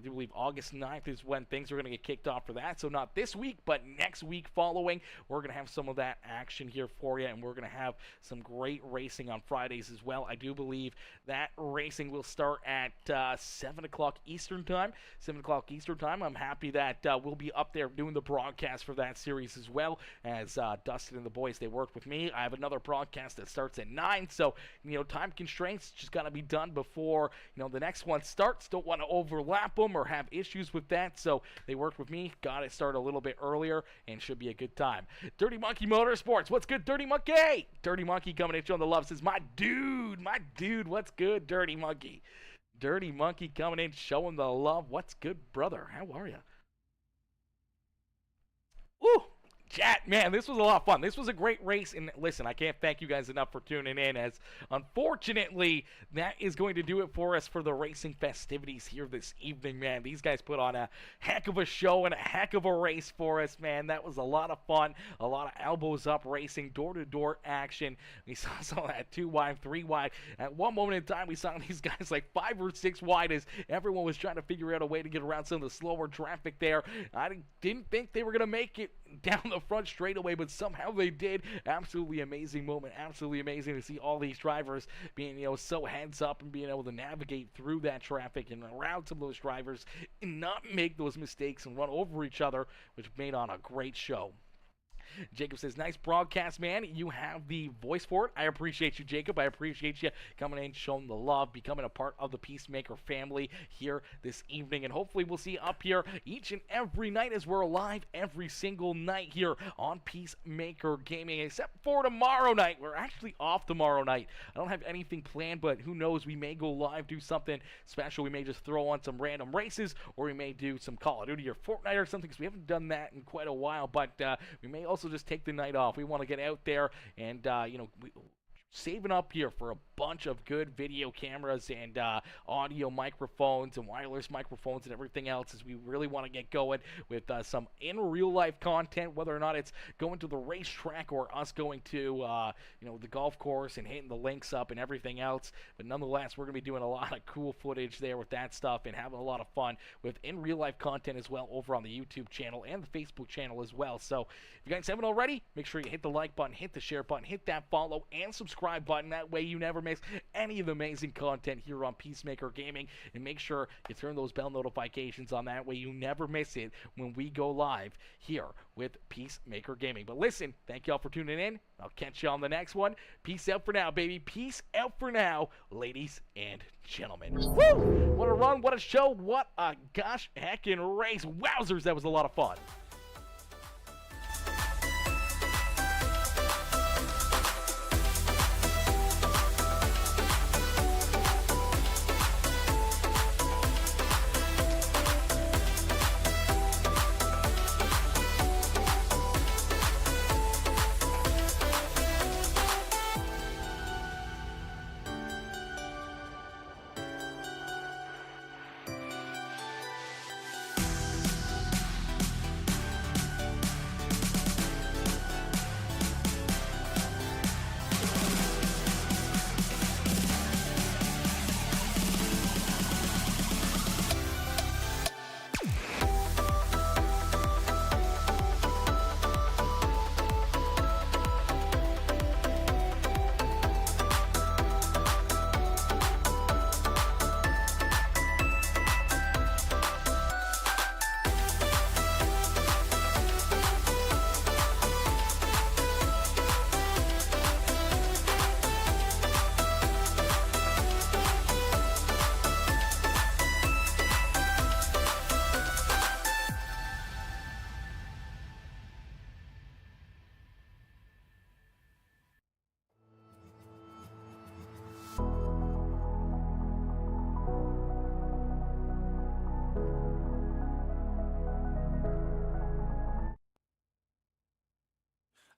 A: do believe August 9th is when things are going to get kicked off for that. So not this week, but next week following. We're going to have some of that action here for you, and we're going to have some great racing on Fridays as well. I do believe that racing will start at 7 o'clock Eastern Time. 7 o'clock Eastern Time. I'm happy that we'll be up there doing the broadcast for that series as well, as Dustin and the boys, they work with me. I have another broadcast that starts at 9, so, time constraints just got to be done before, the next one starts. Don't want to overlap them or have issues with that, so they worked with me, got it started a little bit earlier, and should be a good time. Dirty Monkey Motorsports, what's good, Dirty Monkey? Dirty Monkey coming in, showing the love, says, my dude, what's good, Dirty Monkey? Dirty Monkey coming in, showing the love. What's good, brother? How are you? Woo! Chat, man, this was a lot of fun. This was a great race, and listen, I can't thank you guys enough for tuning in, as unfortunately, that is going to do it for us for the racing festivities here this evening, man. These guys put on a heck of a show and a heck of a race for us, man. That was a lot of fun, a lot of elbows up racing, door-to-door action. We saw some of that 2 wide, 3 wide. At one moment in time, we saw these guys like 5 or 6 wide as everyone was trying to figure out a way to get around some of the slower traffic there. I didn't think they were going to make it down the front straightaway, but somehow they did. Absolutely amazing moment. Absolutely amazing to see all these drivers being, so heads up and being able to navigate through that traffic and around some of those drivers and not make those mistakes and run over each other, which made on a great show. Jacob says, nice broadcast, man. You have the voice for it. I appreciate you, Jacob. I appreciate you coming in, showing the love, becoming a part of the Peacemaker family here this evening. And hopefully we'll see you up here each and every night, as we're live every single night here on Peacemaker Gaming, except for tomorrow night. We're actually off tomorrow night. I don't have anything planned, but who knows? We may go live, do something special. We may just throw on some random races, or we may do some Call of Duty or Fortnite or something, because we haven't done that in quite a while. But we may also just take the night off. We want to get out there and, saving up here for a bunch of good video cameras and audio microphones and wireless microphones and everything else, as we really want to get going with some in real life content, whether or not it's going to the racetrack or us going to the golf course and hitting the links up and everything else. But nonetheless, we're going to be doing a lot of cool footage there with that stuff and having a lot of fun with in real life content as well over on the YouTube channel and the Facebook channel as well. So if you guys haven't already, make sure you hit the like button, hit the share button, hit that follow and subscribe button. That way you never miss any of the amazing content here on Peacemaker Gaming, and make sure you turn those bell notifications on. That way you never miss it when we go live here with Peacemaker Gaming. But listen, thank y'all for tuning in. I'll catch you on the next one. Peace out for now, baby. Peace out for now, ladies and gentlemen. Woo! What a run, what a show, what a gosh heckin' race. Wowzers, that was a lot of fun.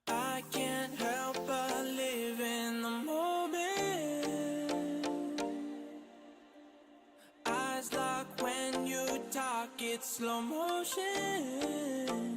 F: I can't help but live in the moment. Eyes lock when you talk, it's slow motion.